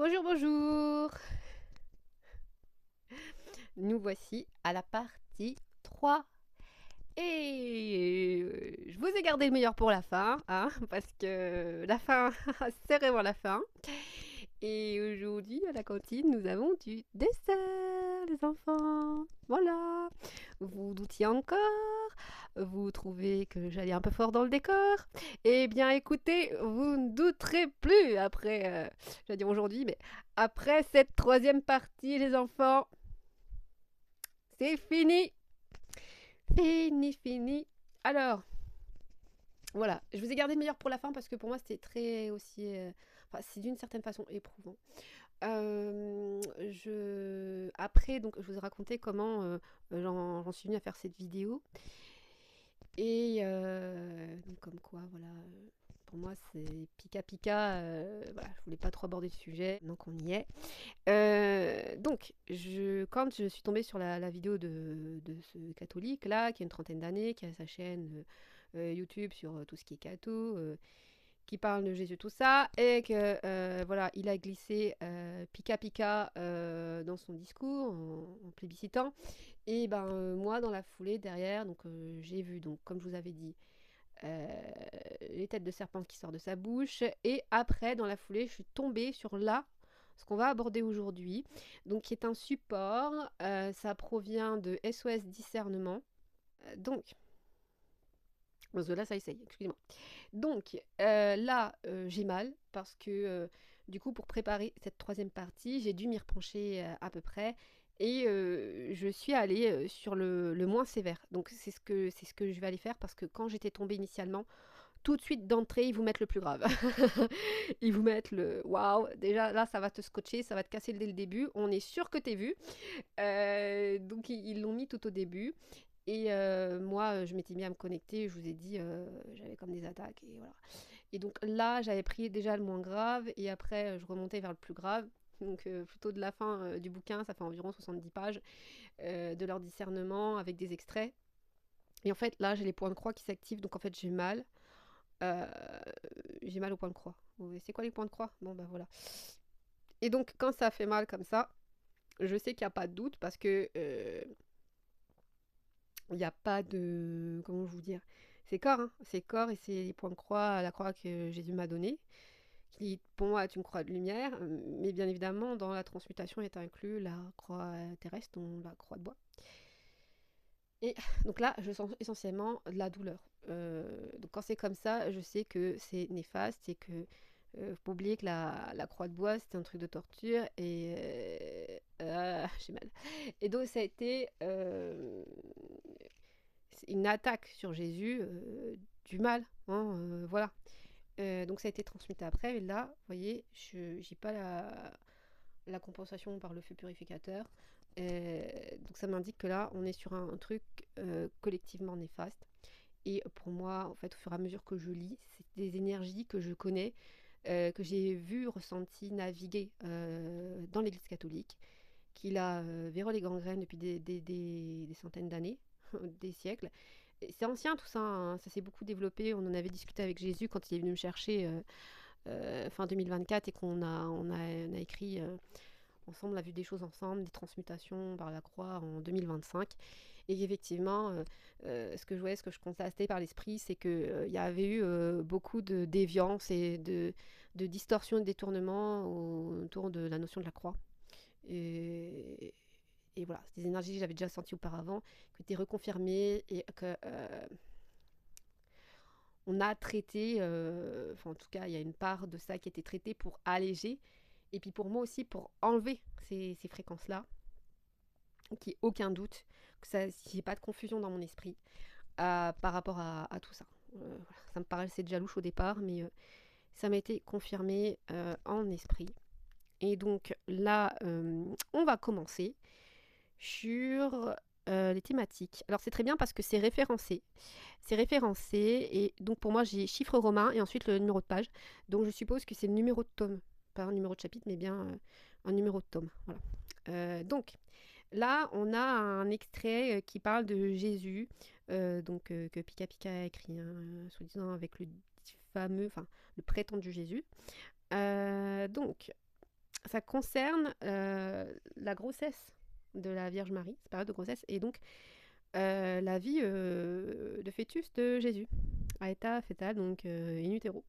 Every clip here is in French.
Bonjour, bonjour. Nous voici à la partie 3. Et je vous ai gardé le meilleur pour la fin, hein, parce que la fin, c'est vraiment la fin. Et aujourd'hui, à la cantine, nous avons du dessert, les enfants. Voilà. Vous doutiez encore? Vous trouvez que j'allais un peu fort dans le décor? Eh bien, écoutez, vous ne douterez plus après, j'allais dire aujourd'hui, mais après cette troisième partie, les enfants, c'est fini. Fini, fini. Alors, voilà, je vous ai gardé le meilleur pour la fin parce que pour moi c'était très aussi, enfin c'est d'une certaine façon éprouvant. Après, donc, je vous ai raconté comment j'en suis venue à faire cette vidéo. Et donc, comme quoi, voilà, pour moi, c'est Pika Pika. Voilà, je voulais pas trop aborder le sujet, donc on y est. Donc, quand je suis tombée sur la vidéo de ce catholique-là, qui a une trentaine d'années, qui a sa chaîne YouTube sur tout ce qui est catho, qui parle de Jésus, tout ça, et que voilà, il a glissé Pika Pika dans son discours en plébiscitant. Et ben moi, dans la foulée derrière, donc j'ai vu, donc comme je vous avais dit, euh, les têtes de serpent qui sortent de sa bouche. Et après, dans la foulée, je suis tombée sur là ce qu'on va aborder aujourd'hui, donc qui est un support. Ça provient de SOS Discernement. Donc, parce que là, ça essaye, excusez-moi. Donc là, j'ai mal parce que du coup, pour préparer cette troisième partie, j'ai dû m'y repencher à peu près. Et je suis allée sur le moins sévère. Donc c'est ce que je vais aller faire parce que quand j'étais tombée initialement, tout de suite d'entrée, ils vous mettent le plus grave. Ils vous mettent le waouh. Déjà là, ça va te scotcher, ça va te casser dès le début. On est sûr que t'es vu. Donc ils l'ont mis tout au début. Et moi, je m'étais mis à me connecter. Je vous ai dit, j'avais comme des attaques et voilà. Et donc là, j'avais pris déjà le moins grave et après, je remontais vers le plus grave. Donc plutôt de la fin du bouquin, ça fait environ 70 pages de leur discernement avec des extraits. Et en fait, là, j'ai les points de croix qui s'activent, donc en fait, j'ai mal. Euh, j'ai mal aux points de croix. C'est quoi les points de croix? Bon, bah voilà. Et donc, quand ça fait mal comme ça, je sais qu'il n'y a pas de doute parce que il n'y a pas de. Comment je vous dire? C'est corps, hein. C'est corps et c'est les points de croix, la croix que Jésus m'a donnée, qui pour moi est une croix de lumière, mais bien évidemment, dans la transmutation est inclus la croix terrestre, donc la croix de bois. Et donc là, je sens essentiellement de la douleur. Donc quand c'est comme ça, je sais que c'est néfaste et que faut pas oublier que la croix de bois, c'était un truc de torture et j'ai mal. Et donc ça a été une attaque sur Jésus du mal, hein, voilà. Donc ça a été transmuté après, et là, vous voyez, je n'ai pas la compensation par le feu purificateur. Donc ça m'indique que là, on est sur un truc collectivement néfaste. Et pour moi, en fait, au fur et à mesure que je lis, c'est des énergies que je connais, que j'ai vues, ressenties, naviguer dans l'Église catholique, qu'il a vérolé les gangrènes depuis des centaines d'années, des siècles. C'est ancien tout ça, hein, ça s'est beaucoup développé. On en avait discuté avec Jésus quand il est venu me chercher fin 2024 et on a écrit ensemble, on a vu des choses ensemble, des transmutations par la croix en 2025. Et effectivement, ce que je voyais, ce que je constatais par l'esprit, c'est qu'il y avait eu beaucoup de déviance et de distorsion et de détournement autour de la notion de la croix. Et, et voilà, c'est des énergies que j'avais déjà senties auparavant, qui étaient reconfirmées et que on a traité, enfin en tout cas il y a une part de ça qui a été traitée pour alléger, et puis pour moi aussi pour enlever ces fréquences-là, qu'il n'y ait aucun doute, que ça, qu'il n'y ait pas de confusion dans mon esprit par rapport à tout ça. Voilà. Ça me paraissait déjà louche au départ, mais ça m'a été confirmé en esprit. Et donc là, on va commencer sur les thématiques. Alors c'est très bien parce que c'est référencé. C'est référencé et donc pour moi j'ai chiffre romain et ensuite le numéro de page. Donc je suppose que c'est le numéro de tome, pas un numéro de chapitre mais bien un numéro de tome. Voilà. Donc là on a un extrait qui parle de Jésus, que Pika Pika a écrit, hein, soi-disant avec le fameux, enfin le prétendu Jésus. Donc ça concerne la grossesse de la Vierge Marie, cette période de grossesse, et donc la vie de fœtus de Jésus, à état fœtal, donc in utero.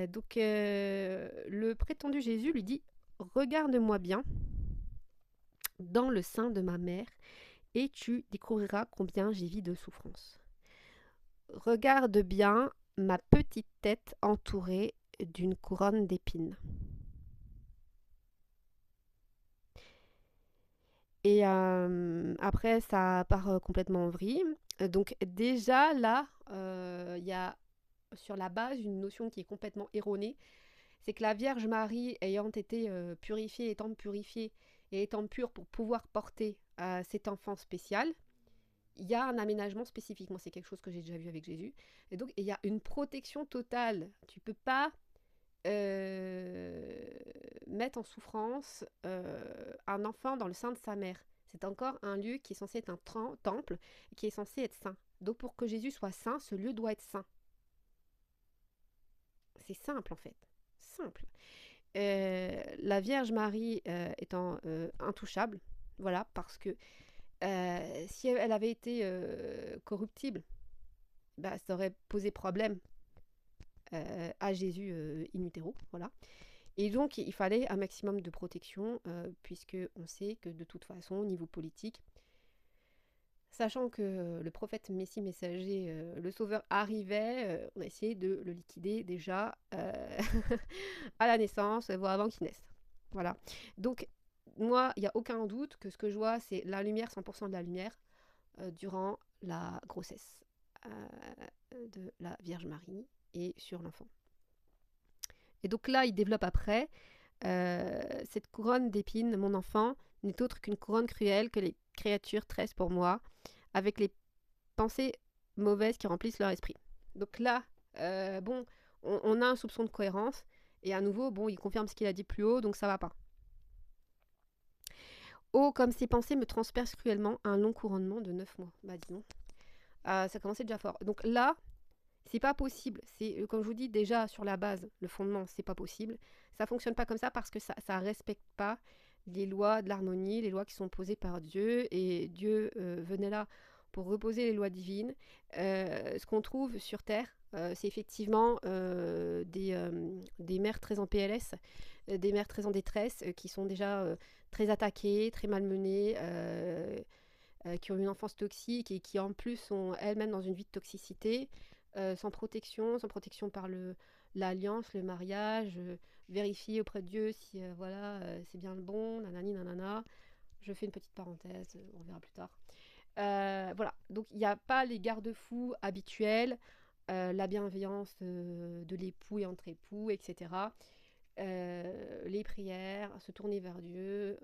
Donc le prétendu Jésus lui dit: regarde-moi bien dans le sein de ma mère et tu découvriras combien j'ai vis de souffrance. Regarde bien ma petite tête entourée d'une couronne d'épines. Et après, ça part complètement en vrille. Donc déjà là, il y a sur la base une notion qui est complètement erronée. C'est que la Vierge Marie, ayant été purifiée, étant purifiée et étant pure pour pouvoir porter cet enfant spécial, il y a un aménagement spécifique. Moi, c'est quelque chose que j'ai déjà vu avec Jésus. Et donc, il y a une protection totale. Tu ne peux pas mettre en souffrance un enfant dans le sein de sa mère. C'est encore un lieu qui est censé être un temple, qui est censé être saint. Donc, pour que Jésus soit saint, ce lieu doit être saint. C'est simple, en fait. Simple. La Vierge Marie étant intouchable, voilà, parce que si elle avait été corruptible, bah, ça aurait posé problème à Jésus in utero, voilà. Et donc, il fallait un maximum de protection, puisque on sait que de toute façon, au niveau politique, sachant que le prophète Messie messager, le Sauveur, arrivait, on a essayé de le liquider déjà à la naissance, voire avant qu'il naisse. Voilà. Donc, moi, il n'y a aucun doute que ce que je vois, c'est la lumière, 100% de la lumière, durant la grossesse de la Vierge Marie et sur l'enfant. Et donc là, il développe après, cette couronne d'épines, mon enfant, n'est autre qu'une couronne cruelle que les créatures tressent pour moi, avec les pensées mauvaises qui remplissent leur esprit. Donc là, bon, on a un soupçon de cohérence, et à nouveau, bon, il confirme ce qu'il a dit plus haut, donc ça va pas. Oh, comme ces pensées me transpercent cruellement un long couronnement de 9 mois. Bah dis donc, ça commençait déjà fort. Donc là, c'est pas possible. C'est, comme je vous dis, déjà sur la base, le fondement, c'est pas possible. Ça fonctionne pas comme ça parce que ça respecte pas les lois de l'harmonie, les lois qui sont posées par Dieu. Et Dieu venait là pour reposer les lois divines. Ce qu'on trouve sur Terre, c'est effectivement des mères très en PLS, des mères très en détresse, qui sont déjà très attaquées, très malmenées, qui ont une enfance toxique et qui en plus sont elles-mêmes dans une vie de toxicité, sans protection par l'alliance, le mariage, vérifier auprès de Dieu si voilà, c'est bien le bon, nanani nanana. Je fais une petite parenthèse, on verra plus tard. Voilà, donc il n'y a pas les garde-fous habituels, la bienveillance de l'époux et entre époux, etc. Les prières, se tourner vers Dieu,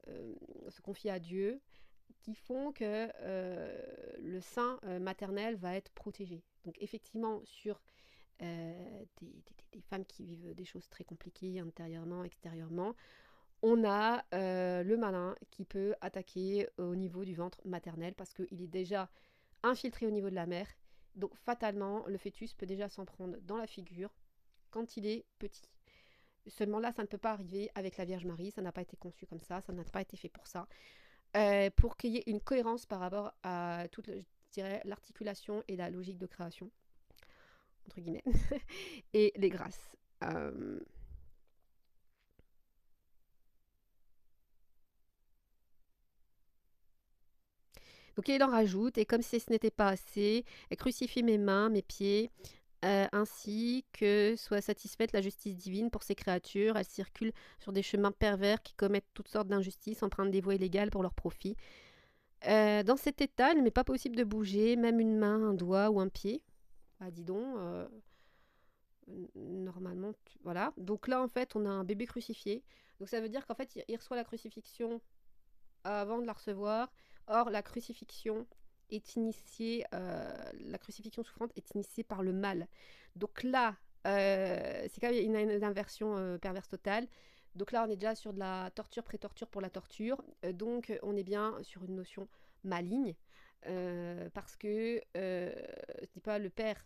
se confier à Dieu, qui font que le sein maternel va être protégé. Donc effectivement, sur des femmes qui vivent des choses très compliquées intérieurement, extérieurement, on a le malin qui peut attaquer au niveau du ventre maternel parce qu'il est déjà infiltré au niveau de la mère. Donc fatalement, le fœtus peut déjà s'en prendre dans la figure quand il est petit. Seulement là, ça ne peut pas arriver avec la Vierge Marie, ça n'a pas été conçu comme ça n'a pas été fait pour ça. Pour qu'il y ait une cohérence par rapport à toute, je dirais, l'articulation et la logique de création, entre guillemets, et les grâces. Donc il en rajoute, et comme si ce n'était pas assez, elle crucifie mes mains, mes pieds, ainsi que soit satisfaite la justice divine pour ces créatures. Elles circulent sur des chemins pervers qui commettent toutes sortes d'injustices, empruntent des voies illégales pour leur profit. Dans cet état, il n'est pas possible de bouger, même une main, un doigt ou un pied. Ah, dis donc, normalement, voilà. Donc là, en fait, on a un bébé crucifié. Donc ça veut dire qu'en fait, il reçoit la crucifixion avant de la recevoir. Or, la crucifixion est initiée, la crucifixion souffrante est initiée par le mal. Donc là, c'est quand même une inversion perverse totale. Donc là, on est déjà sur de la torture, pré-torture pour la torture. Donc, on est bien sur une notion maligne. Parce que ce n'est pas le père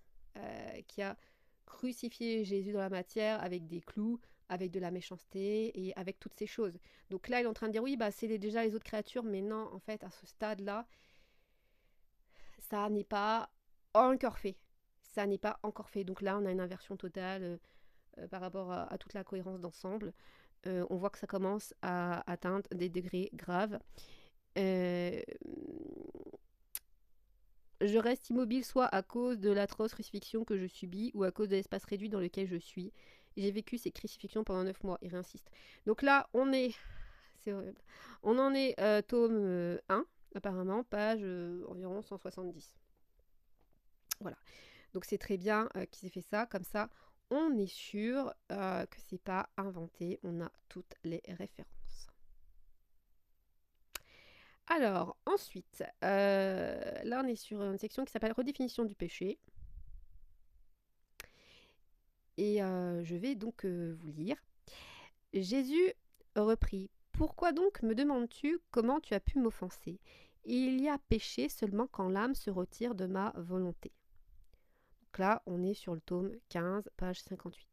qui a crucifié Jésus dans la matière avec des clous, avec de la méchanceté et avec toutes ces choses. Donc là, il est en train de dire oui, bah c'est déjà les autres créatures, mais non, en fait, à ce stade-là, ça n'est pas encore fait. Ça n'est pas encore fait. Donc là, on a une inversion totale par rapport à toute la cohérence d'ensemble. On voit que ça commence à atteindre des degrés graves. Euh, je reste immobile soit à cause de l'atroce crucifixion que je subis ou à cause de l'espace réduit dans lequel je suis. J'ai vécu ces crucifixions pendant 9 mois. Il réinsiste. Donc là, on est... C'est horrible. On en est tome 1, apparemment, page environ 170. Voilà. Donc c'est très bien qu'ils aient fait ça. Comme ça, on est sûr que c'est pas inventé. On a toutes les références. Alors, ensuite, là on est sur une section qui s'appelle Redéfinition du péché. Et je vais donc vous lire. Jésus reprit. Pourquoi donc me demandes-tu comment tu as pu m'offenser? Il y a péché seulement quand l'âme se retire de ma volonté. Donc là, on est sur le tome 15, page 58.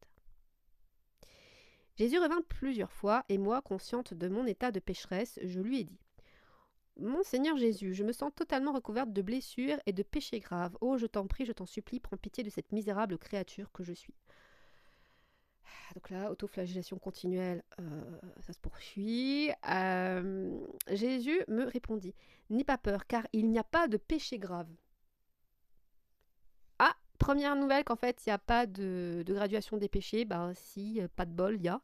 Jésus revint plusieurs fois, et moi, consciente de mon état de pécheresse, je lui ai dit: Mon Seigneur Jésus, je me sens totalement recouverte de blessures et de péchés graves. Oh, je t'en prie, je t'en supplie, prends pitié de cette misérable créature que je suis. Donc là, autoflagellation continuelle, ça se poursuit. Jésus me répondit: N'aie pas peur, car il n'y a pas de péché grave. Ah, première nouvelle qu'en fait, il n'y a pas de graduation des péchés. Ben si, pas de bol, il y a.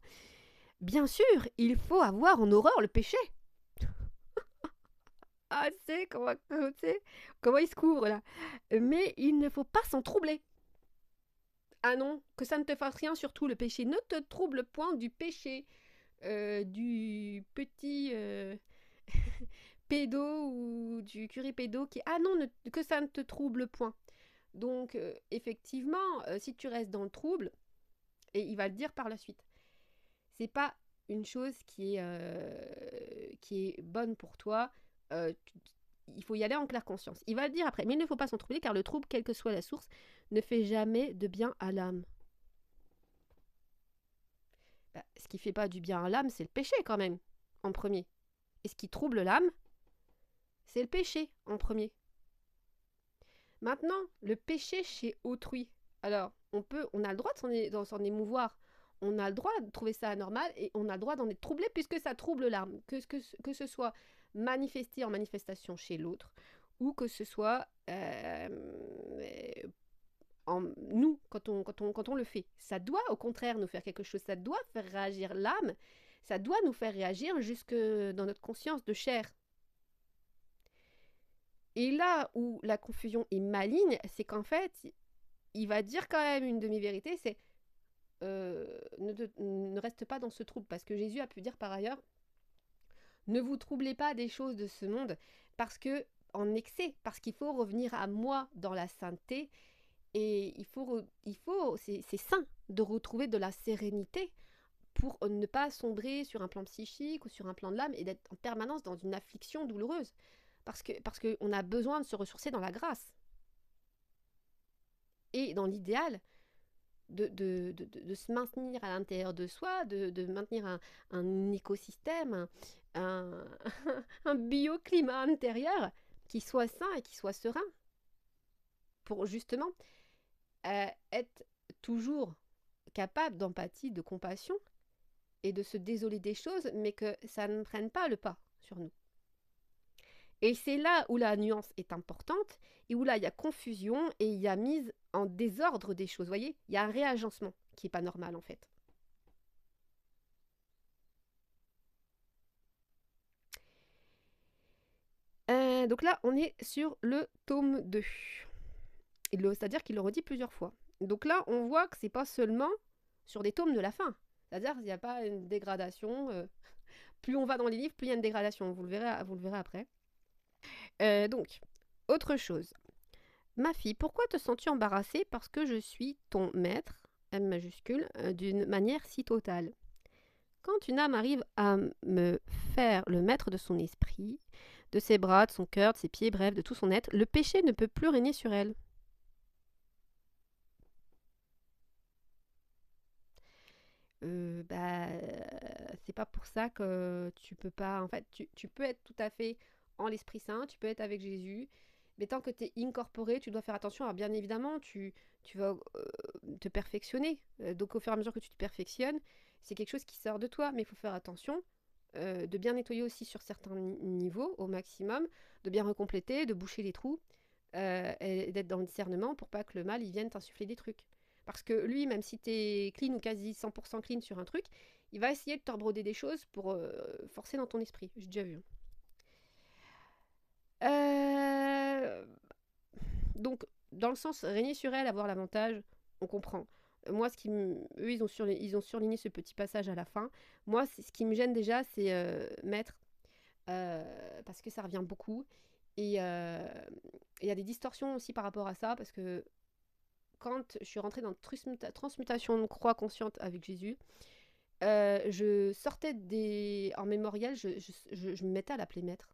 Bien sûr, il faut avoir en horreur le péché. Ah, c'est comment il se couvre là. Mais il ne faut pas s'en troubler. Ah non, que ça ne te fasse rien, surtout le péché. Ne te trouble point du péché du petit pédo ou du curé pédo qui... Ah non, que ça ne te trouble point. Donc, effectivement, si tu restes dans le trouble, et il va le dire par la suite, c'est pas une chose qui est bonne pour toi. Il faut y aller en claire conscience. Il va le dire après, mais il ne faut pas s'en troubler, car le trouble, quelle que soit la source, ne fait jamais de bien à l'âme. Bah, ce qui fait pas du bien à l'âme, c'est le péché quand même, en premier. Et ce qui trouble l'âme, c'est le péché, en premier. Maintenant, le péché chez autrui. Alors, on a le droit de s'en émouvoir. On a le droit de trouver ça anormal et on a le droit d'en être troublé puisque ça trouble l'âme. Que ce soit manifesté en manifestation chez l'autre ou que ce soit en nous quand on le fait. Ça doit au contraire nous faire quelque chose. Ça doit faire réagir l'âme. Ça doit nous faire réagir jusque dans notre conscience de chair. Et là où la confusion est maligne, c'est qu'en fait, il va dire quand même une demi-vérité, c'est ne reste pas dans ce trouble. Parce que Jésus a pu dire par ailleurs, ne vous troublez pas des choses de ce monde, parce que en excès, parce qu'il faut revenir à moi dans la sainteté, et c'est sain de retrouver de la sérénité pour ne pas sombrer sur un plan psychique ou sur un plan de l'âme et d'être en permanence dans une affliction douloureuse. Parce qu'on a besoin de se ressourcer dans la grâce. Et dans l'idéal, de se maintenir à l'intérieur de soi, de maintenir un écosystème, un bioclimat intérieur qui soit sain et qui soit serein. Pour justement être toujours capable d'empathie, de compassion et de se désoler des choses, mais que ça ne prenne pas le pas sur nous. Et c'est là où la nuance est importante et où là il y a confusion et il y a mise en désordre des choses. Vous voyez, il y a un réagencement qui n'est pas normal en fait. Donc là, on est sur le tome 2. C'est-à-dire qu'il le redit plusieurs fois. Donc là, on voit que c'est pas seulement sur des tomes de la fin. C'est-à-dire qu'il n'y a pas une dégradation. Plus on va dans les livres, plus il y a une dégradation. Vous le verrez après. Donc, autre chose. Ma fille, pourquoi te sens-tu embarrassée parce que je suis ton maître, M majuscule, d'une manière si totale? Quand une âme arrive à me faire le maître de son esprit, de ses bras, de son cœur, de ses pieds, bref, de tout son être, le péché ne peut plus régner sur elle. c'est pas pour ça que tu peux pas. En fait, tu peux être tout à fait en l'Esprit Saint, tu peux être avec Jésus, mais tant que tu es incorporé, tu dois faire attention. Alors, bien évidemment, tu vas te perfectionner. Donc, au fur et à mesure que tu te perfectionnes, c'est quelque chose qui sort de toi, mais il faut faire attention. De bien nettoyer aussi sur certains niveaux au maximum, de bien recompléter, de boucher les trous et d'être dans le discernement pour pas que le mal il vienne t'insuffler des trucs. Parce que lui, même si tu es clean ou quasi 100% clean sur un truc, il va essayer de te rebroder des choses pour forcer dans ton esprit. J'ai déjà vu. Euh, Donc, dans le sens régner sur elle, avoir l'avantage, on comprend. Moi, eux, ils ont surligné ce petit passage à la fin. Moi, ce qui me gêne déjà, c'est maître, parce que ça revient beaucoup. Et il y a des distorsions aussi par rapport à ça, parce que quand je suis rentrée dans transmutation de croix consciente avec Jésus, je sortais en mémorial, je me mettais à l'appeler maître.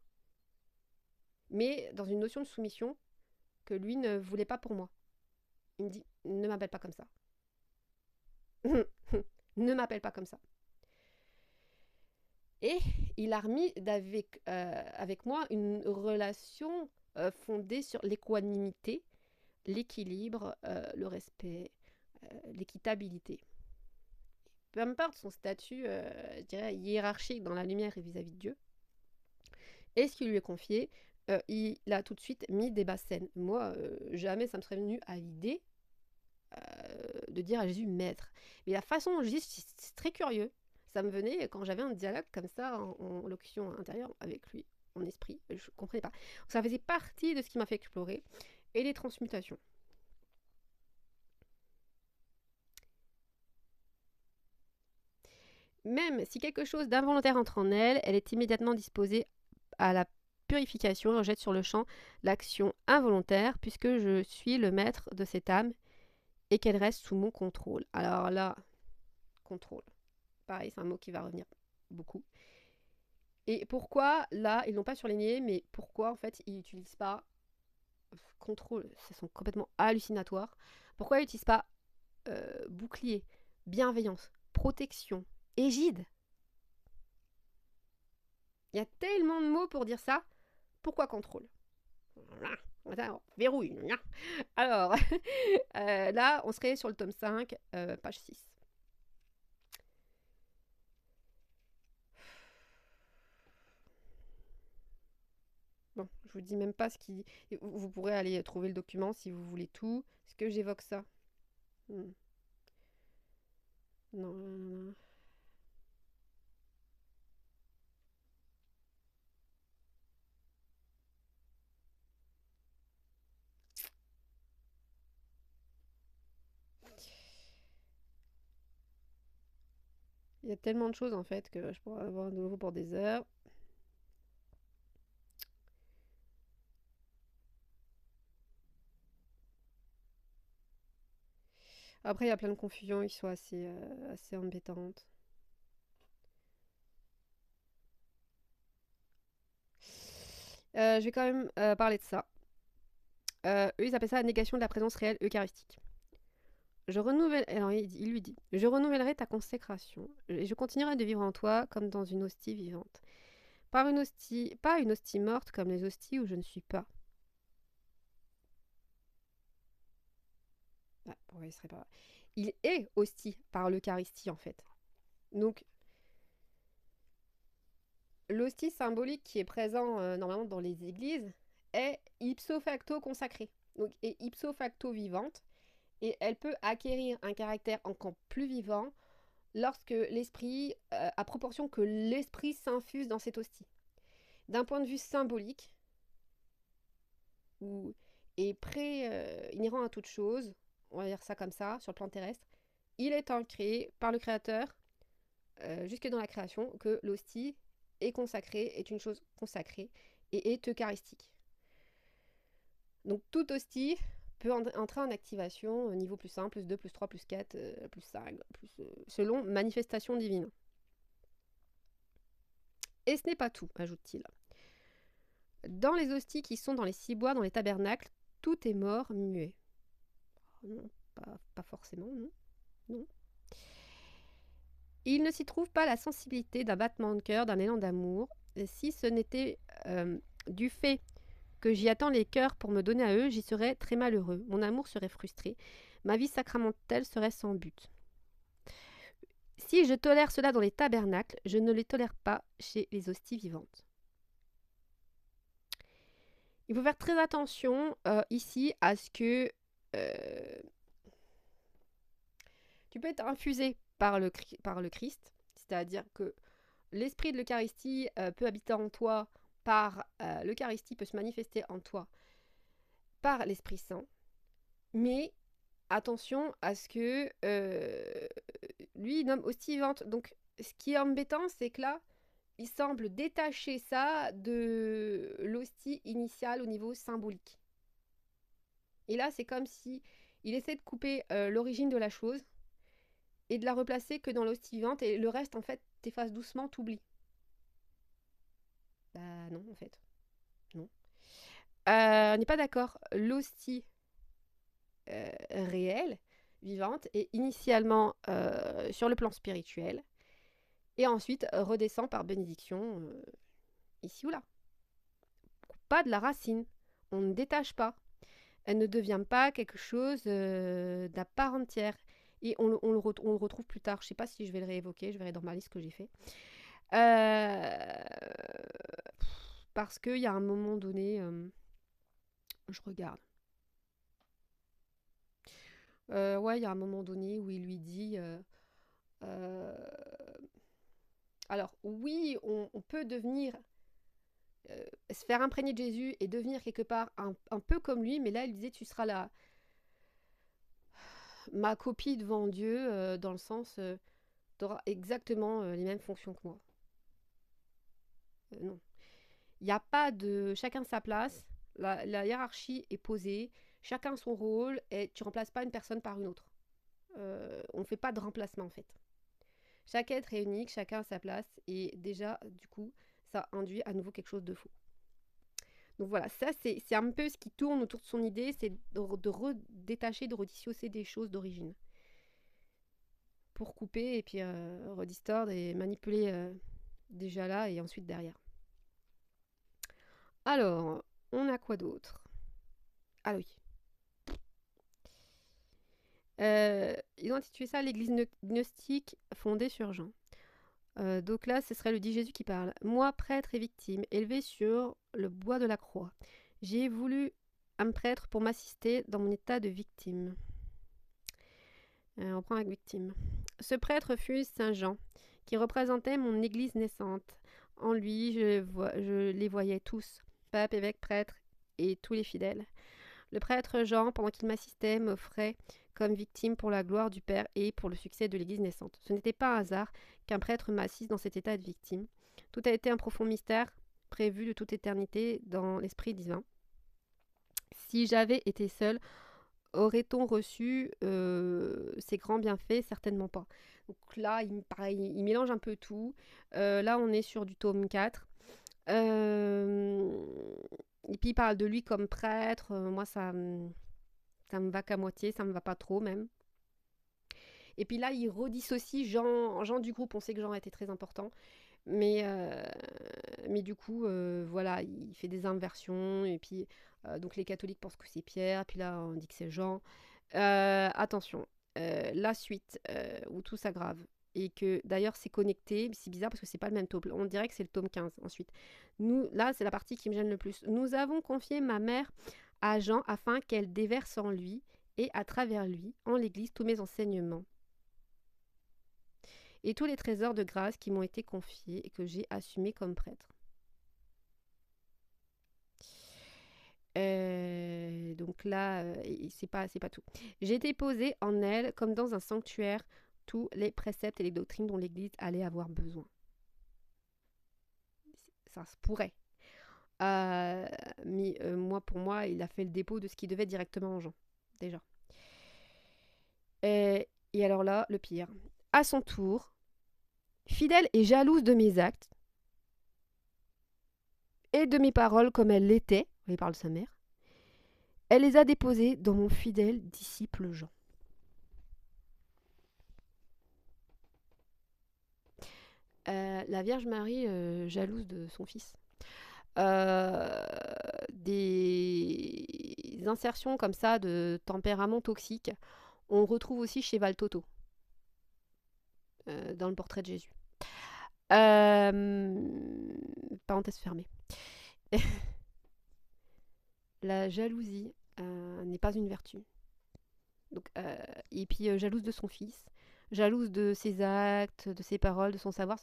Mais dans une notion de soumission que lui ne voulait pas pour moi. Il me dit, ne m'appelle pas comme ça. Ne m'appelle pas comme ça. Et il a remis avec moi une relation fondée sur l'équanimité, l'équilibre, le respect, l'équitabilité. Peu importe son statut, je dirais, hiérarchique dans la lumière et vis-à-vis de Dieu, et ce qui lui est confié, il a tout de suite mis des basses scènes. Moi, jamais ça me serait venu à l'idée de dire à Jésus maître. Mais la façon dont je dis, c'est très curieux. Ça me venait quand j'avais un dialogue comme ça en locution intérieure avec lui, en esprit. Je ne comprenais pas. Ça faisait partie de ce qui m'a fait explorer. Et les transmutations. Même si quelque chose d'involontaire entre en elle, elle est immédiatement disposée à la purification et rejette sur le champ l'action involontaire, puisque je suis le maître de cette âme et qu'elle reste sous mon contrôle. Alors là, contrôle. Pareil, c'est un mot qui va revenir beaucoup. Et pourquoi, là, ils l'ont pas surligné, mais pourquoi, en fait, ils n'utilisent pas contrôle, ça sont complètement hallucinatoires. Pourquoi ils n'utilisent pas bouclier, bienveillance, protection, égide? Il y a tellement de mots pour dire ça. Pourquoi contrôle? Verrouille. Alors, là, on serait sur le tome 5, page 6. Bon, je vous dis même pas ce qui... Vous pourrez aller trouver le document si vous voulez tout. Est-ce que j'évoque ça? Non, non, non. Il y a tellement de choses en fait que je pourrais avoir de nouveau pour des heures. Après, il y a plein de confusions qui sont assez embêtantes. Je vais quand même parler de ça. Eux, ils appellent ça la négation de la présence réelle eucharistique. Alors, il lui dit, je renouvellerai ta consécration et je continuerai de vivre en toi comme dans une hostie vivante. Pas une hostie morte comme les hosties où je ne suis pas. Ah, pourquoi il serait pas... Il est hostie par l'Eucharistie en fait. Donc, l'hostie symbolique qui est présent normalement dans les églises est ipso facto consacrée. Donc, est ipso facto vivante. Et elle peut acquérir un caractère encore plus vivant lorsque l'esprit, à proportion que l'esprit s'infuse dans cette hostie. D'un point de vue symbolique, ou est inhérent à toute chose, on va dire ça comme ça, sur le plan terrestre, il est ancré par le Créateur, jusque dans la création, que l'hostie est consacrée, est une chose consacrée, et est eucharistique. Donc toute hostie peut entrer en activation au niveau plus 1, plus 2, plus 3, plus 4, plus 5, selon manifestation divine. Et ce n'est pas tout, ajoute-t-il. Dans les hosties qui sont dans les ciboires, dans les tabernacles, tout est mort, muet. Non, pas forcément, non. Non. Il ne s'y trouve pas la sensibilité d'un battement de cœur, d'un élan d'amour. Et si ce n'était du fait que j'y attends les cœurs pour me donner à eux, j'y serais très malheureux. Mon amour serait frustré. Ma vie sacramentelle serait sans but. Si je tolère cela dans les tabernacles, je ne les tolère pas chez les hosties vivantes. Il faut faire très attention ici à ce que tu peux être infusé par le Christ, c'est-à-dire que l'esprit de l'Eucharistie peut habiter en toi par l'Eucharistie peut se manifester en toi par l'Esprit Saint, mais attention à ce que lui il nomme hostie vivante. Donc ce qui est embêtant, c'est que là, il semble détacher ça de l'hostie initiale au niveau symbolique. Et là, c'est comme si il essaie de couper l'origine de la chose et de la replacer que dans l'hostie vivante, et le reste, en fait, t'effaces doucement, t'oublies. Bah non, en fait. Non. On n'est pas d'accord. L'hostie réelle, vivante, est initialement sur le plan spirituel, et ensuite redescend par bénédiction ici ou là. Pas de la racine. On ne détache pas. Elle ne devient pas quelque chose d'à part entière. Et on le retrouve plus tard. Je ne sais pas si je vais le réévoquer. Je verrai dans ma liste que j'ai fait. Parce qu'il y a un moment donné... je regarde. Ouais, il y a un moment donné où il lui dit... alors, oui, on peut devenir... se faire imprégner de Jésus et devenir quelque part un peu comme lui. Mais là, il disait, tu seras là... ma copie devant Dieu, dans le sens, tu auras exactement les mêmes fonctions que moi. Non. Il n'y a pas de chacun sa place, la hiérarchie est posée, chacun son rôle, et tu remplaces pas une personne par une autre. On ne fait pas de remplacement en fait. Chaque être est unique, chacun a sa place, et déjà, du coup, ça induit à nouveau quelque chose de faux. Donc voilà, ça c'est un peu ce qui tourne autour de son idée, c'est de redétacher, de redissocier des choses d'origine. Pour couper et puis redistordre et manipuler déjà là et ensuite derrière. Alors, on a quoi d'autre? Ah oui. Ils ont intitulé ça l'église gnostique fondée sur Jean. Donc là, ce serait le dit Jésus qui parle. Moi, prêtre et victime, élevé sur le bois de la croix, j'ai voulu un prêtre pour m'assister dans mon état de victime. On prend avec victime. Ce prêtre fut Saint Jean, qui représentait mon église naissante. En lui, je les voyais tous, pape, évêque, prêtre et tous les fidèles. Le prêtre Jean, pendant qu'il m'assistait, m'offrait comme victime pour la gloire du Père et pour le succès de l'église naissante. Ce n'était pas un hasard qu'un prêtre m'assiste dans cet état de victime. Tout a été un profond mystère, prévu de toute éternité dans l'Esprit divin. Si j'avais été seule, aurait-on reçu ces grands bienfaits? Certainement pas. Donc là, il mélange un peu tout. Là, on est sur du tome 4. Et puis il parle de lui comme prêtre. Moi, ça me va qu'à moitié, ça me va pas trop même. Et puis là, il redissocie Jean du groupe. On sait que Jean était très important. Mais du coup, voilà, il fait des inversions. Et puis, donc les catholiques pensent que c'est Pierre. Puis là, on dit que c'est Jean. Attention, la suite, où tout s'aggrave. Et que d'ailleurs, c'est connecté. C'est bizarre parce que c'est pas le même tome. On dirait que c'est le tome 15 ensuite. Nous, là, c'est la partie qui me gêne le plus. Nous avons confié ma mère à Jean afin qu'elle déverse en lui et à travers lui, en l'Église, tous mes enseignements et tous les trésors de grâce qui m'ont été confiés et que j'ai assumés comme prêtre. Donc là, c'est pas tout. J'ai déposé en elle, comme dans un sanctuaire, tous les préceptes et les doctrines dont l'Église allait avoir besoin. Ça se pourrait. Mais pour moi, il a fait le dépôt de ce qui devait directement en Jean, déjà. Et alors là, le pire. À son tour, fidèle et jalouse de mes actes et de mes paroles comme elle l'était, il parle de sa mère, elle les a déposées dans mon fidèle disciple Jean. la Vierge Marie jalouse de son fils. Euh, des insertions comme ça de tempérament toxique, on retrouve aussi chez Val Toto, dans le portrait de Jésus. Parenthèse fermée. La jalousie n'est pas une vertu. Donc, et puis jalouse de son fils, jalouse de ses actes, de ses paroles, de son savoir.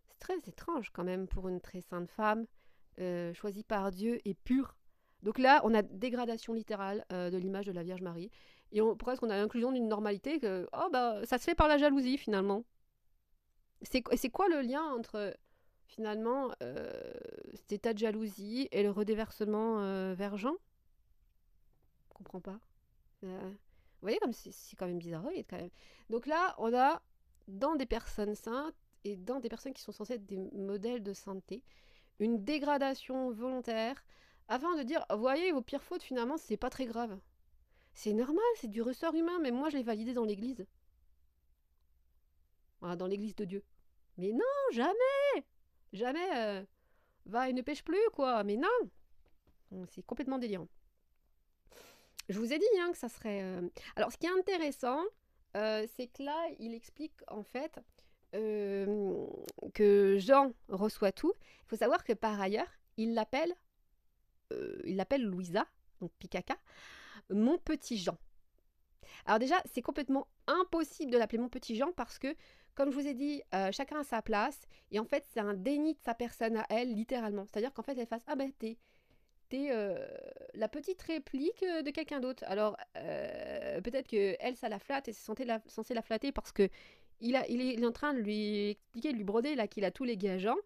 C'est très étrange quand même pour une très sainte femme, choisie par Dieu et pure. Donc là, on a dégradation littérale de l'image de la Vierge Marie. Et presque on a l'inclusion d'une normalité que oh, bah, ça se fait par la jalousie finalement. C'est quoi le lien entre finalement cet état de jalousie et le redéversement vers Jean? Je comprends pas. Vous voyez comme c'est quand même bizarroïde quand même. Donc là, on a dans des personnes saintes et dans des personnes qui sont censées être des modèles de sainteté, une dégradation volontaire afin de dire, voyez, vos pires fautes finalement, c'est pas très grave. C'est normal, c'est du ressort humain, mais moi je l'ai validé dans l'église. Voilà, dans l'église de Dieu. Mais non, jamais. Jamais. Va et ne pêche plus, quoi. Mais non. C'est complètement délirant. Je vous ai dit hein, que ça serait... Alors, ce qui est intéressant, c'est que là, il explique en fait que Jean reçoit tout. Il faut savoir que par ailleurs, il l'appelle Louisa, donc Pikaka, mon petit Jean. Alors déjà, c'est complètement impossible de l'appeler mon petit Jean parce que, comme je vous ai dit, chacun a sa place. Et en fait, c'est un déni de sa personne à elle, littéralement. C'est-à-dire qu'en fait, elle fasse « Ah ben, t'es la petite réplique de quelqu'un d'autre. » Alors, peut-être que elle, ça la flatte et c'est censé la flatter parce que il est en train de lui expliquer, de lui broder là qu'il a tous les gageants.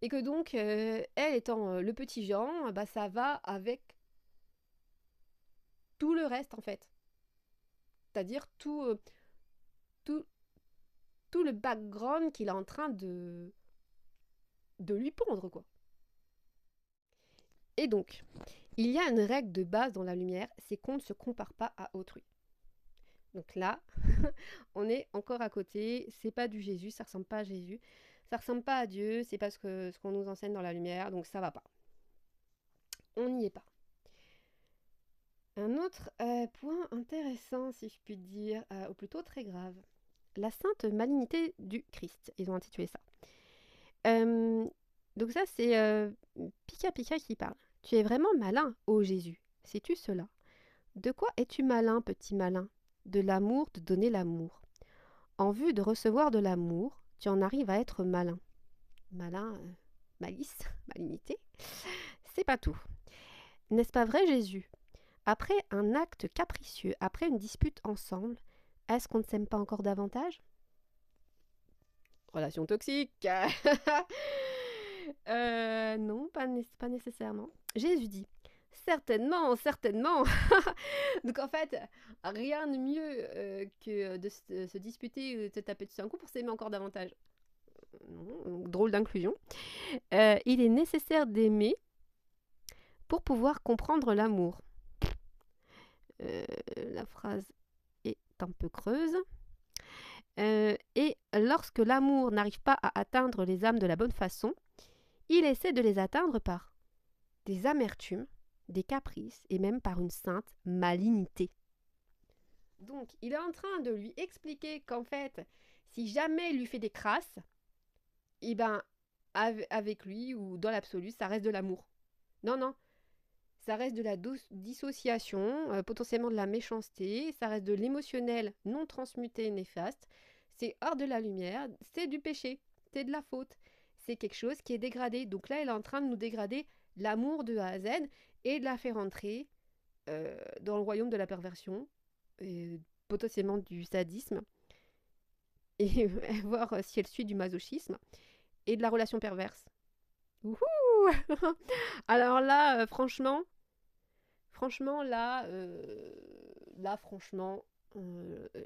Et que donc, elle étant le petit Jean, bah, ça va avec tout le reste en fait. C'est-à-dire tout, tout le background qu'il est en train de lui pondre, quoi. Et donc, il y a une règle de base dans la lumière, c'est qu'on ne se compare pas à autrui. Donc là, on est encore à côté, c'est pas du Jésus, ça ressemble pas à Jésus, ça ressemble pas à Dieu, c'est pas ce qu'on nous enseigne dans la lumière, donc ça va pas. On n'y est pas. Un autre point intéressant, si je puis dire, ou plutôt très grave, la sainte malignité du Christ, ils ont intitulé ça. Donc ça, c'est Pika Pika qui parle. Tu es vraiment malin, ô Jésus. Sais-tu cela? De quoi es-tu malin, petit malin? De l'amour, de donner l'amour. En vue de recevoir de l'amour, tu en arrives à être malin. Malin, malice, malignité, c'est pas tout. N'est-ce pas vrai, Jésus? Après un acte capricieux, après une dispute ensemble, est-ce qu'on ne s'aime pas encore davantage? Relation toxique. Non, pas nécessairement. Jésus dit, certainement, certainement. Donc en fait, rien de mieux que de se disputer ou de se taper dessus un coup pour s'aimer encore davantage. Non, drôle d'inclusion. Il est nécessaire d'aimer pour pouvoir comprendre l'amour. La phrase est un peu creuse. Et lorsque l'amour n'arrive pas à atteindre les âmes de la bonne façon, il essaie de les atteindre par des amertumes, des caprices et même par une sainte malignité. Donc, il est en train de lui expliquer qu'en fait, si jamais il lui fait des crasses, eh ben, avec lui ou dans l'absolu, ça reste de l'amour. Non, non, ça reste de la dissociation, potentiellement de la méchanceté, ça reste de l'émotionnel non transmuté néfaste, c'est hors de la lumière, c'est du péché, c'est de la faute, c'est quelque chose qui est dégradé. Donc là, il est en train de nous dégrader l'amour de A à Z et de la faire entrer dans le royaume de la perversion, et potentiellement du sadisme, et voir si elle suit du masochisme et de la relation perverse. Wouhou. Alors là, franchement, franchement,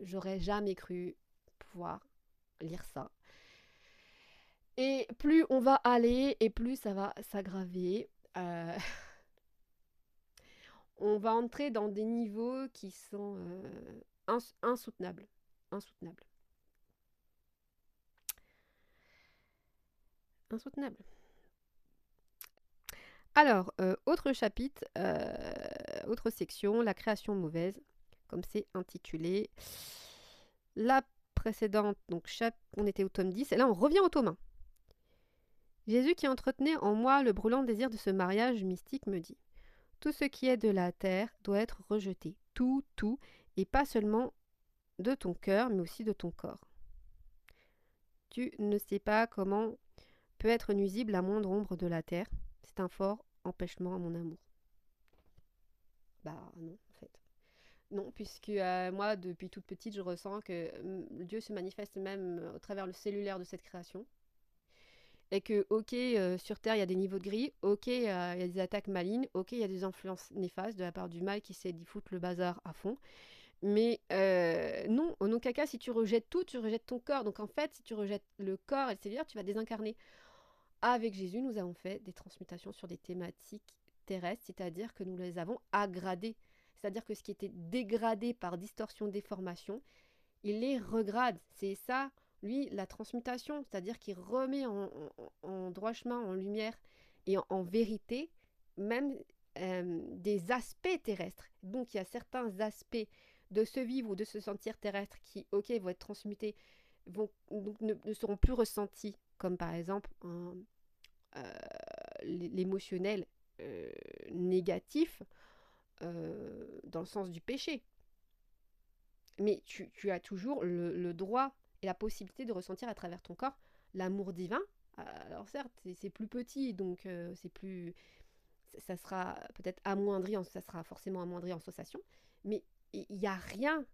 j'aurais jamais cru pouvoir lire ça. Et plus on va aller, et plus ça va s'aggraver. On va entrer dans des niveaux qui sont insoutenables. Insoutenables. insoutenable. Alors, autre chapitre, autre section, la création mauvaise, comme c'est intitulé. La précédente, donc on était au tome 10, et là on revient au tome 1. Jésus qui entretenait en moi le brûlant désir de ce mariage mystique me dit: tout ce qui est de la terre doit être rejeté, tout, et pas seulement de ton cœur, mais aussi de ton corps. Tu ne sais pas comment peut être nuisible la moindre ombre de la terre. C'est un fort empêchement à mon amour. Bah non, en fait. Non, puisque moi, depuis toute petite, je ressens que Dieu se manifeste même au travers le cellulaire de cette création. Et que, ok, sur Terre, il y a des niveaux de gris, ok, il y a des attaques malignes, ok, il y a des influences néfastes de la part du mal qui essaie d'y foutre le bazar à fond. Mais non, au aucun cas, si tu rejettes tout, tu rejettes ton corps. Donc en fait, si tu rejettes le corps et le cellulaire, tu vas désincarner. Avec Jésus, nous avons fait des transmutations sur des thématiques terrestres, c'est-à-dire que nous les avons aggradées. C'est-à-dire que ce qui était dégradé par distorsion, déformation, il les regrade. C'est ça, lui, la transmutation, c'est-à-dire qu'il remet en droit chemin, en lumière et en vérité, même des aspects terrestres. Donc il y a certains aspects de se vivre ou de se sentir terrestre qui, ok, vont être transmutés, donc ne seront plus ressentis, comme par exemple l'émotionnel négatif dans le sens du péché. Mais tu as toujours le droit et la possibilité de ressentir à travers ton corps l'amour divin. Alors certes, c'est plus petit, donc c'est plus, ça sera peut-être amoindri, ça sera forcément amoindri en sensation, mais il n'y a rien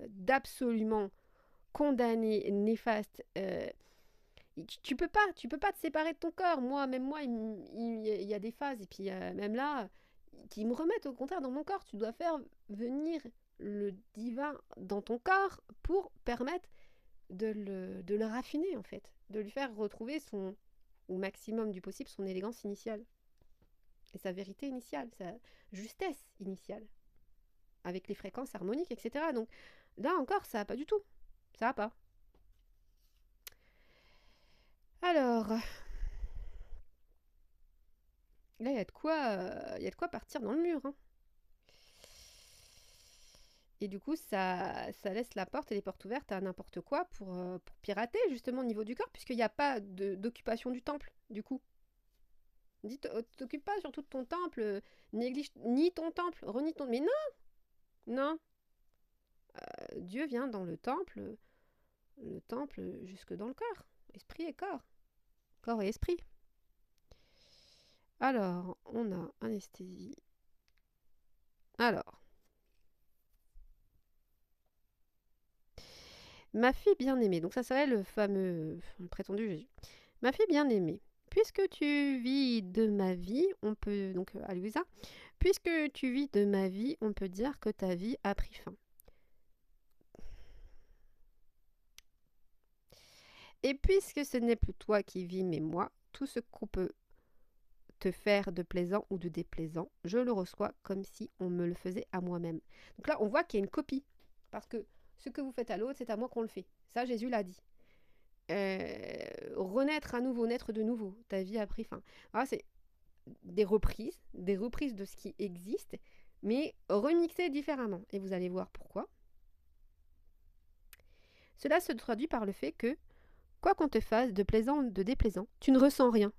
d'absolument condamné, néfaste. Tu peux pas te séparer de ton corps. Même moi, il y a des phases, et puis même là, qui me remettent au contraire dans mon corps. Tu dois faire venir le divin dans ton corps pour permettre de le raffiner, en fait, de lui faire retrouver au maximum du possible, son élégance initiale, et sa vérité initiale, sa justesse initiale, avec les fréquences harmoniques, etc. Donc là encore, ça va pas du tout. Ça va pas. Alors, là, il y a de quoi partir dans le mur, hein. Et du coup, ça laisse la porte et les portes ouvertes à n'importe quoi pour pirater, justement, au niveau du corps, puisqu'il n'y a pas d'occupation du temple, du coup. Dis, t'occupes pas surtout de ton temple, néglige ni ton temple, renie ton... Mais non, non. Dieu vient dans le temple jusque dans le corps. Esprit et corps. Corps et esprit. Alors, on a anesthésie. Alors, ma fille bien-aimée, donc ça serait le prétendu Jésus. Ma fille bien-aimée, puisque tu vis de ma vie, on peut, donc à Louisa, puisque tu vis de ma vie, on peut dire que ta vie a pris fin. Et puisque ce n'est plus toi qui vis, mais moi, tout ce qu'on peut te faire de plaisant ou de déplaisant, je le reçois comme si on me le faisait à moi-même. Donc là, on voit qu'il y a une copie, parce que ce que vous faites à l'autre, c'est à moi qu'on le fait. Ça, Jésus l'a dit. Renaître à nouveau, naître de nouveau, ta vie a pris fin. Alors, c'est des reprises de ce qui existe, mais remixées différemment. Et vous allez voir pourquoi. Cela se traduit par le fait que, quoi qu'on te fasse, de plaisant ou de déplaisant, tu ne ressens rien.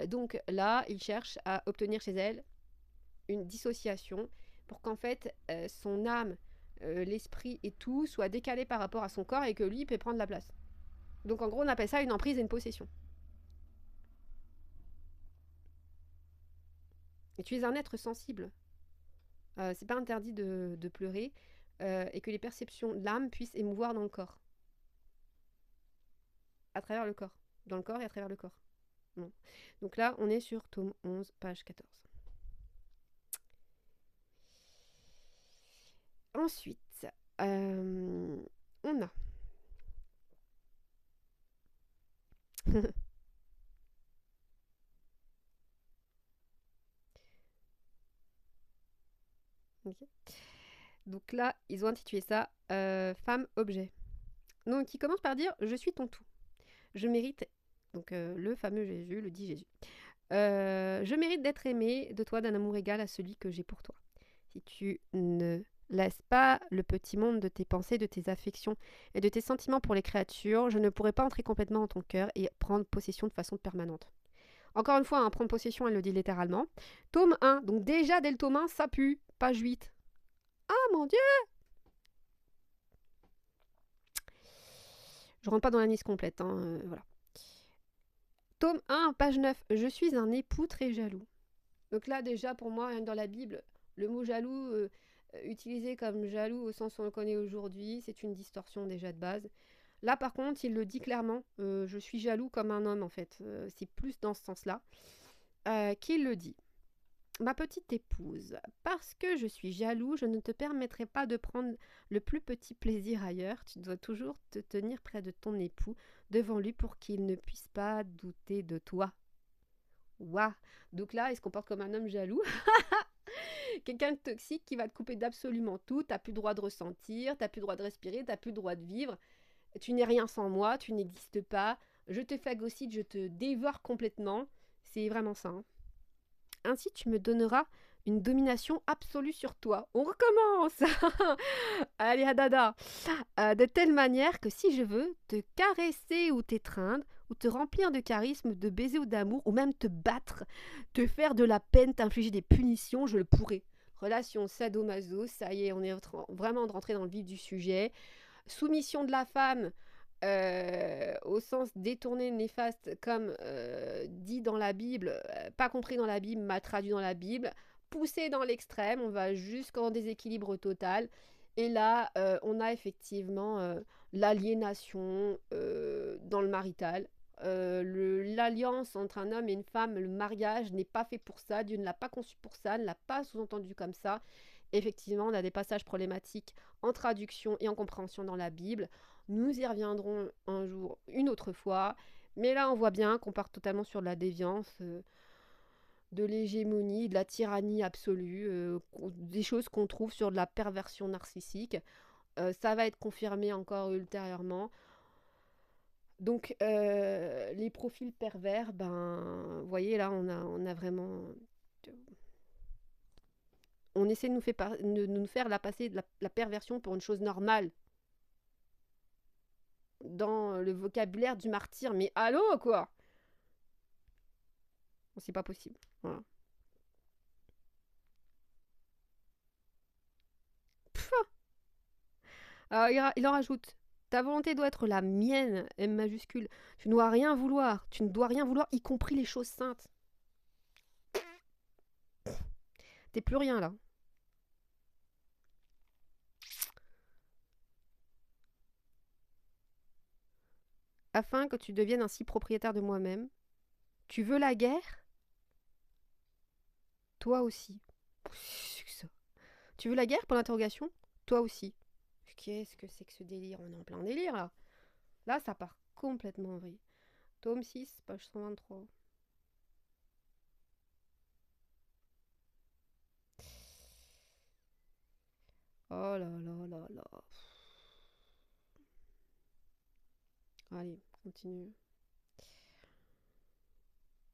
Donc là, il cherche à obtenir chez elle une dissociation pour qu'en fait, son âme, l'esprit et tout soit décalé par rapport à son corps et que lui peut prendre la place. Donc en gros, on appelle ça une emprise et une possession. Et tu es un être sensible. C'est pas interdit de pleurer et que les perceptions de l'âme puissent émouvoir dans le corps. À travers le corps. Dans le corps et à travers le corps. Bon. Donc là, on est sur tome 11, page 14. Ensuite, on a... okay. Donc là, ils ont intitulé ça Femme-objet. Donc il commence par dire je suis ton tout. Je mérite, donc le fameux Jésus, le dit Jésus. Je mérite d'être aimé de toi d'un amour égal à celui que j'ai pour toi. Si tu ne laisses pas le petit monde de tes pensées, de tes affections et de tes sentiments pour les créatures, je ne pourrai pas entrer complètement dans ton cœur et prendre possession de façon permanente. Encore une fois, hein, prendre possession, elle le dit littéralement. Tome 1, donc déjà dès le tome 1, ça pue. Page 8. Ah mon Dieu! Je rentre pas dans la liste complète, hein, voilà. Tome 1, page 9. Je suis un époux très jaloux. Donc là, déjà, pour moi, dans la Bible, le mot jaloux, utilisé comme jaloux au sens où on le connaît aujourd'hui, c'est une distorsion déjà de base. Là, par contre, il le dit clairement, je suis jaloux comme un homme, en fait. C'est plus dans ce sens-là qu'il le dit. Ma petite épouse, parce que je suis jaloux, je ne te permettrai pas de prendre le plus petit plaisir ailleurs. Tu dois toujours te tenir près de ton époux, devant lui, pour qu'il ne puisse pas douter de toi. Waouh! Donc là, il se comporte comme un homme jaloux. Quelqu'un de toxique qui va te couper d'absolument tout. T'as plus le droit de ressentir, t'as plus le droit de respirer, t'as plus le droit de vivre. Tu n'es rien sans moi, tu n'existes pas. Je te phagocyte, je te dévore complètement. C'est vraiment ça, hein. Ainsi, tu me donneras une domination absolue sur toi. On recommence. Allez, Hadada. De telle manière que si je veux te caresser ou t'étreindre, ou te remplir de charisme, de baisers ou d'amour, ou même te battre, te faire de la peine, t'infliger des punitions, je le pourrai. Relation sadomaso, ça y est, on est vraiment rentré dans le vif du sujet. Soumission de la femme, au sens détourné, néfaste, comme dit dans la Bible, pas compris dans la Bible, mal traduit dans la Bible, poussé dans l'extrême, on va jusqu'en déséquilibre total. Et là, on a effectivement l'aliénation dans le marital. L'alliance entre un homme et une femme, le mariage n'est pas fait pour ça, Dieu ne l'a pas conçu pour ça, ne l'a pas sous-entendu comme ça. Effectivement, on a des passages problématiques en traduction et en compréhension dans la Bible. Nous y reviendrons un jour, une autre fois. Mais là, on voit bien qu'on part totalement sur de la déviance, de l'hégémonie, de la tyrannie absolue, des choses qu'on trouve sur de la perversion narcissique. Ça va être confirmé encore ultérieurement. Donc, les profils pervers, ben, vous voyez, là, on a vraiment... On essaie de nous faire passer la perversion pour une chose normale dans le vocabulaire du martyr. Mais allô, quoi! C'est pas possible. Voilà. Alors, il en rajoute. Ta volonté doit être la mienne, M majuscule. Tu ne dois rien vouloir. Tu ne dois rien vouloir, y compris les choses saintes. T'es plus rien là. Afin que tu deviennes ainsi propriétaire de moi-même. Tu veux la guerre? Toi aussi. C'est que ça. Tu veux la guerre pour l'interrogation? Toi aussi. Qu'est-ce que c'est que ce délire? On est en plein délire là. Là, ça part complètement en vrille. Tome 6, page 123. Oh là là là là. Allez, continue.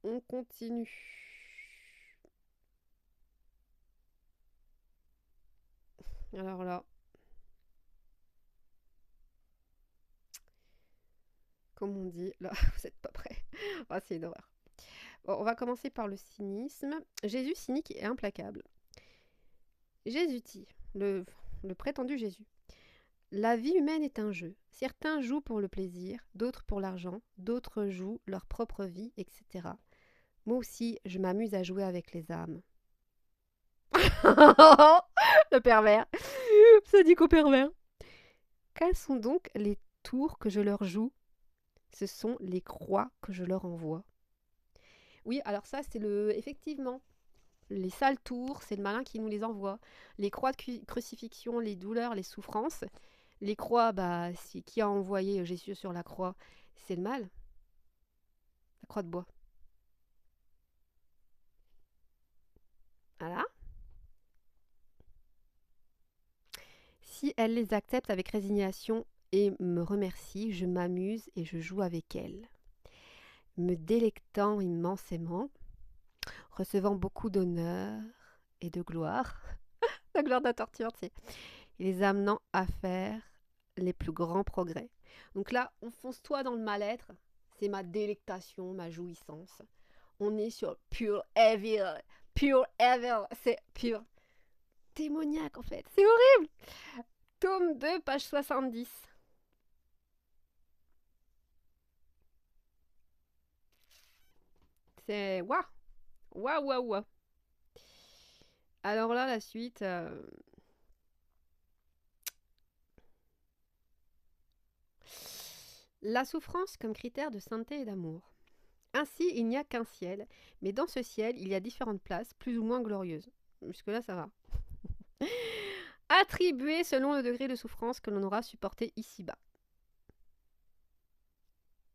On continue. Alors là, comme on dit, là, vous n'êtes pas prêts. Ah, c'est une horreur. Bon, on va commencer par le cynisme. Jésus cynique et implacable. Jésus dit, le prétendu Jésus. La vie humaine est un jeu. Certains jouent pour le plaisir, d'autres pour l'argent, d'autres jouent leur propre vie, etc. Moi aussi, je m'amuse à jouer avec les âmes. Le pervers. Sadico pervers. Quels sont donc les tours que je leur joue? Ce sont les croix que je leur envoie. Oui, alors ça, c'est effectivement, les sales tours, c'est le malin qui nous les envoie. Les croix de crucifixion, les douleurs, les souffrances. Les croix, bah, qui a envoyé Jésus sur la croix? C'est le mal. La croix de bois. Voilà. Si elle les accepte avec résignation, et me remercie, je m'amuse et je joue avec elle, me délectant immensément, recevant beaucoup d'honneur et de gloire, la gloire de la torture, tu sais, et les amenant à faire les plus grands progrès. Donc là, enfonce-toi dans le mal-être, c'est ma délectation, ma jouissance. On est sur pure evil, c'est pure démoniaque en fait, c'est horrible. Tome 2, page 70. C'est waouh, waouh, waouh, waouh. Alors là, la suite. La souffrance comme critère de sainteté et d'amour. Ainsi, il n'y a qu'un ciel, mais dans ce ciel, il y a différentes places, plus ou moins glorieuses. Jusque-là, ça va. Attribuées selon le degré de souffrance que l'on aura supporté ici-bas.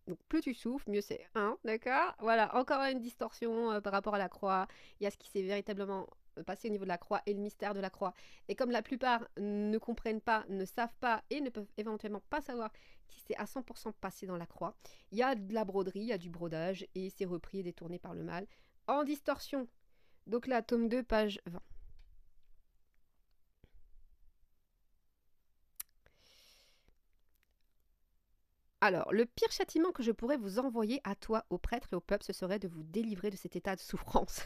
Donc plus tu souffres, mieux c'est. Hein, d'accord. Voilà, encore une distorsion par rapport à la croix. Il y a ce qui s'est véritablement passé au niveau de la croix et le mystère de la croix. Et comme la plupart ne comprennent pas, ne savent pas et ne peuvent éventuellement pas savoir si c'est à 100% passé dans la croix, il y a de la broderie, il y a du brodage et c'est repris et détourné par le mal en distorsion. Donc là, tome 2, page 20. Alors, le pire châtiment que je pourrais vous envoyer à toi, aux prêtres et au peuple, ce serait de vous délivrer de cet état de souffrance.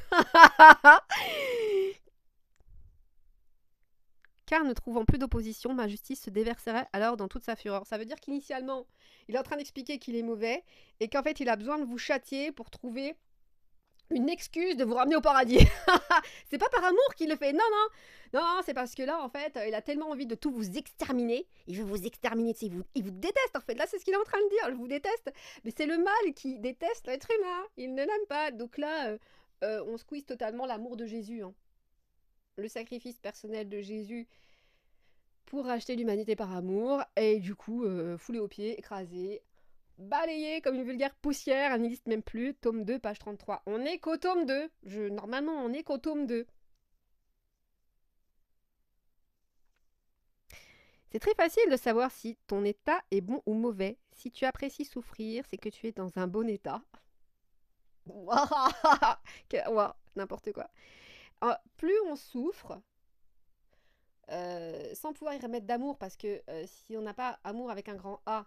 Car ne trouvant plus d'opposition, ma justice se déverserait alors dans toute sa fureur. Ça veut dire qu'initialement, il est en train d'expliquer qu'il est mauvais et qu'en fait, il a besoin de vous châtier pour trouver une excuse de vous ramener au paradis. C'est pas par amour qu'il le fait. Non, non. Non, c'est parce que là, en fait, il a tellement envie de tout vous exterminer. Il veut vous exterminer. Il vous déteste, en fait. Là, c'est ce qu'il est en train de dire. Je vous déteste. Mais c'est le mal qui déteste l'être humain. Il ne l'aime pas. Donc là, on squeeze totalement l'amour de Jésus. Hein. Le sacrifice personnel de Jésus pour racheter l'humanité par amour. Et du coup, foulé aux pieds, écrasé, balayé comme une vulgaire poussière, elle n'existe même plus. Tome 2, page 33. On est qu'au tome 2. Normalement, on est qu'au tome 2. C'est très facile de savoir si ton état est bon ou mauvais. Si tu apprécies souffrir, c'est que tu es dans un bon état. N'importe quoi. Plus on souffre, sans pouvoir y remettre d'amour, parce que si on n'a pas amour avec un grand A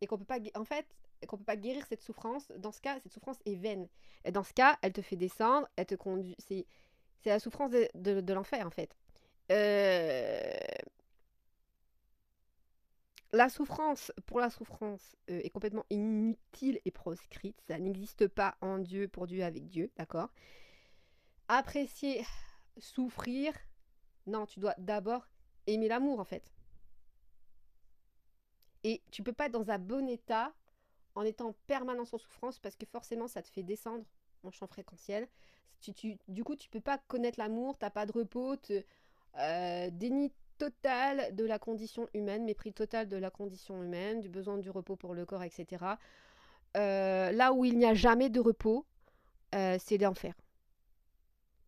et qu'on peut pas, en fait, qu'on peut pas guérir cette souffrance, dans ce cas, cette souffrance est vaine. Et dans ce cas, elle te fait descendre, elle te conduit. C'est la souffrance de l'enfer, en fait. Euh, La souffrance, pour la souffrance, est complètement inutile et proscrite. Ça n'existe pas en Dieu, pour Dieu, avec Dieu, d'accord. Apprécier, souffrir, non, tu dois d'abord aimer l'amour, en fait. Et tu peux pas être dans un bon état en étant en permanence en souffrance parce que forcément, ça te fait descendre en champ fréquentiel. Du coup, tu peux pas connaître l'amour, t'as pas de repos, déni total de la condition humaine, mépris total de la condition humaine, du besoin du repos pour le corps, etc. Là où il n'y a jamais de repos, c'est l'enfer.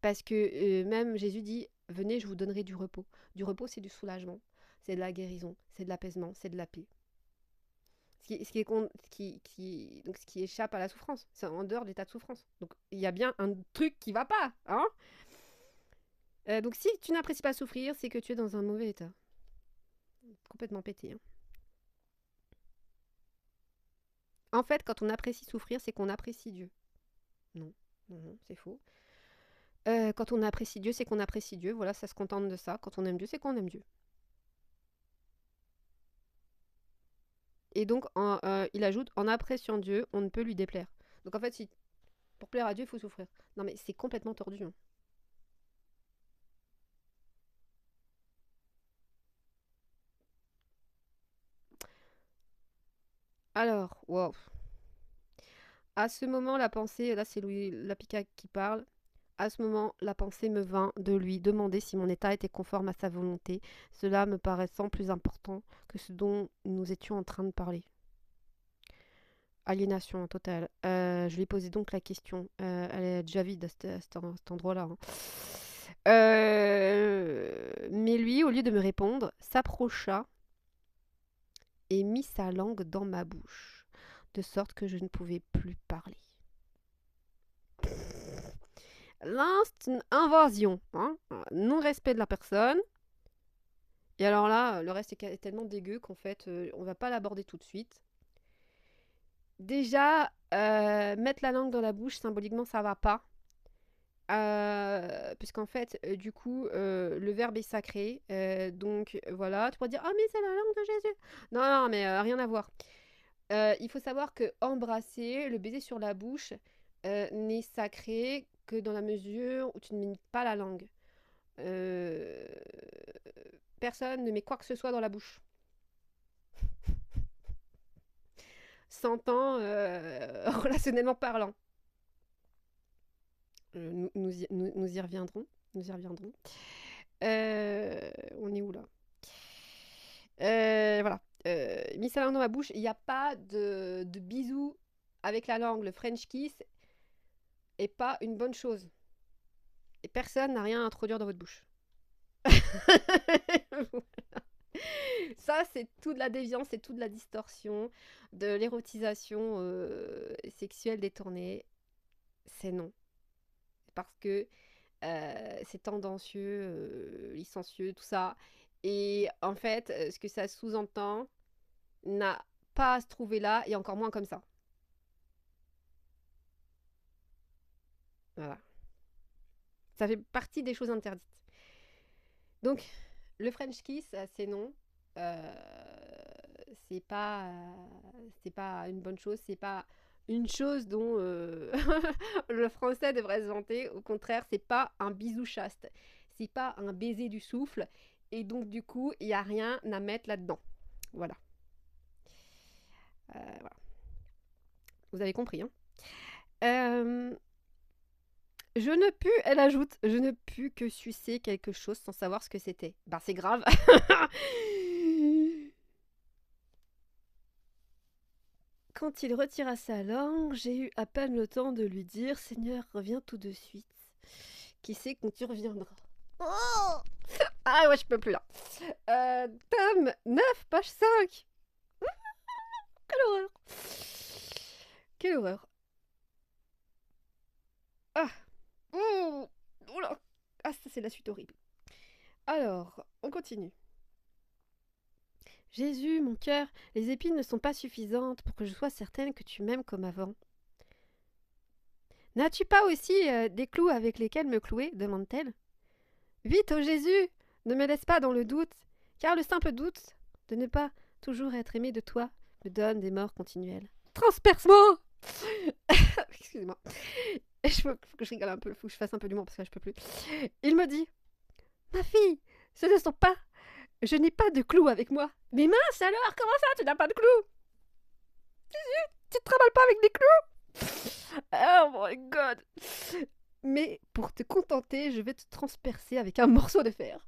Parce que même Jésus dit, venez, je vous donnerai du repos. Du repos, c'est du soulagement, c'est de la guérison, c'est de l'apaisement, c'est de la paix. Ce qui échappe à la souffrance, c'est en dehors de l'état de souffrance. Donc il y a bien un truc qui va pas, hein. Donc si tu n'apprécies pas souffrir, c'est que tu es dans un mauvais état. Complètement pété. Hein. En fait, quand on apprécie souffrir, c'est qu'on apprécie Dieu. Non, non, non, c'est faux. Quand on apprécie Dieu, c'est qu'on apprécie Dieu. Voilà, ça se contente de ça. Quand on aime Dieu, c'est qu'on aime Dieu. Et donc, il ajoute, en appréciant Dieu, on ne peut lui déplaire. Donc en fait, si pour plaire à Dieu, il faut souffrir. Non mais c'est complètement tordu. Hein. Alors, wow. À ce moment, la pensée, là c'est Louis Lapica qui parle, à ce moment, la pensée me vint de lui demander si mon état était conforme à sa volonté, cela me paraissant plus important que ce dont nous étions en train de parler. Aliénation totale. Je lui ai posé donc la question. Elle est déjà vide à cet endroit-là. Hein. Mais lui, au lieu de me répondre, s'approcha et mit sa langue dans ma bouche, de sorte que je ne pouvais plus parler. Là, c'est une invasion, hein, non-respect de la personne. Et alors là, le reste est tellement dégueu qu'en fait, on va pas l'aborder tout de suite. Déjà, mettre la langue dans la bouche, symboliquement, ça va pas. Puisqu'en fait, du coup, le verbe est sacré. Donc voilà, tu pourrais dire: «Ah mais c'est la langue de Jésus!» Non, non, mais rien à voir. Il faut savoir que embrasser, le baiser sur la bouche, n'est sacré que dans la mesure où tu ne mets pas la langue. Heu, Personne ne met quoi que ce soit dans la bouche. S'entend, relationnellement parlant. Nous y reviendrons. Nous y reviendrons. On est où là? Voilà. Mis sa langue dans ma bouche, il n'y a pas de bisous avec la langue. Le French kiss est pas une bonne chose. Et personne n'a rien à introduire dans votre bouche. Ça, c'est tout de la déviance, c'est tout de la distorsion, de l'érotisation sexuelle détournée. C'est non. Parce que c'est tendancieux, licencieux, tout ça. Et en fait, ce que ça sous-entend n'a pas à se trouver là, et encore moins comme ça. Voilà. Ça fait partie des choses interdites. Donc, le French kiss, c'est non. Euh, c'est pas une bonne chose. C'est pas une chose dont le français devrait se vanter. Au contraire, c'est pas un bisou chaste. C'est pas un baiser du souffle. Et donc, du coup, il n'y a rien à mettre là-dedans. Voilà. Voilà. Vous avez compris, hein. Je ne pus, elle ajoute, je ne pus que sucer quelque chose sans savoir ce que c'était. Ben, c'est grave. Quand il retira sa langue, j'ai eu à peine le temps de lui dire: Seigneur, reviens tout de suite. Qui sait quand tu reviendras? Oh, ah ouais, je peux plus là. Tome 9, page 5. Quelle horreur. Quelle horreur. Ah. Ouh. Oula. Ah, ça c'est la suite horrible. Alors, on continue. Jésus, mon cœur, les épines ne sont pas suffisantes pour que je sois certaine que tu m'aimes comme avant. N'as-tu pas aussi des clous avec lesquels me clouer demande-t-elle. Vite, ô Jésus, ne me laisse pas dans le doute, car le simple doute de ne pas toujours être aimé de toi me donne des morts continuelles. Transperce-moi. Excusez-moi. Il faut que je rigole un peu, il faut que je fasse un peu d'humour parce que là, je peux plus. Il me dit: Ma fille, ce ne sont pas. Je n'ai pas de clous avec moi. Mais mince alors, comment ça, tu n'as pas de clous? Tu te travailles pas avec des clous? Oh my god. Mais pour te contenter, je vais te transpercer avec un morceau de fer.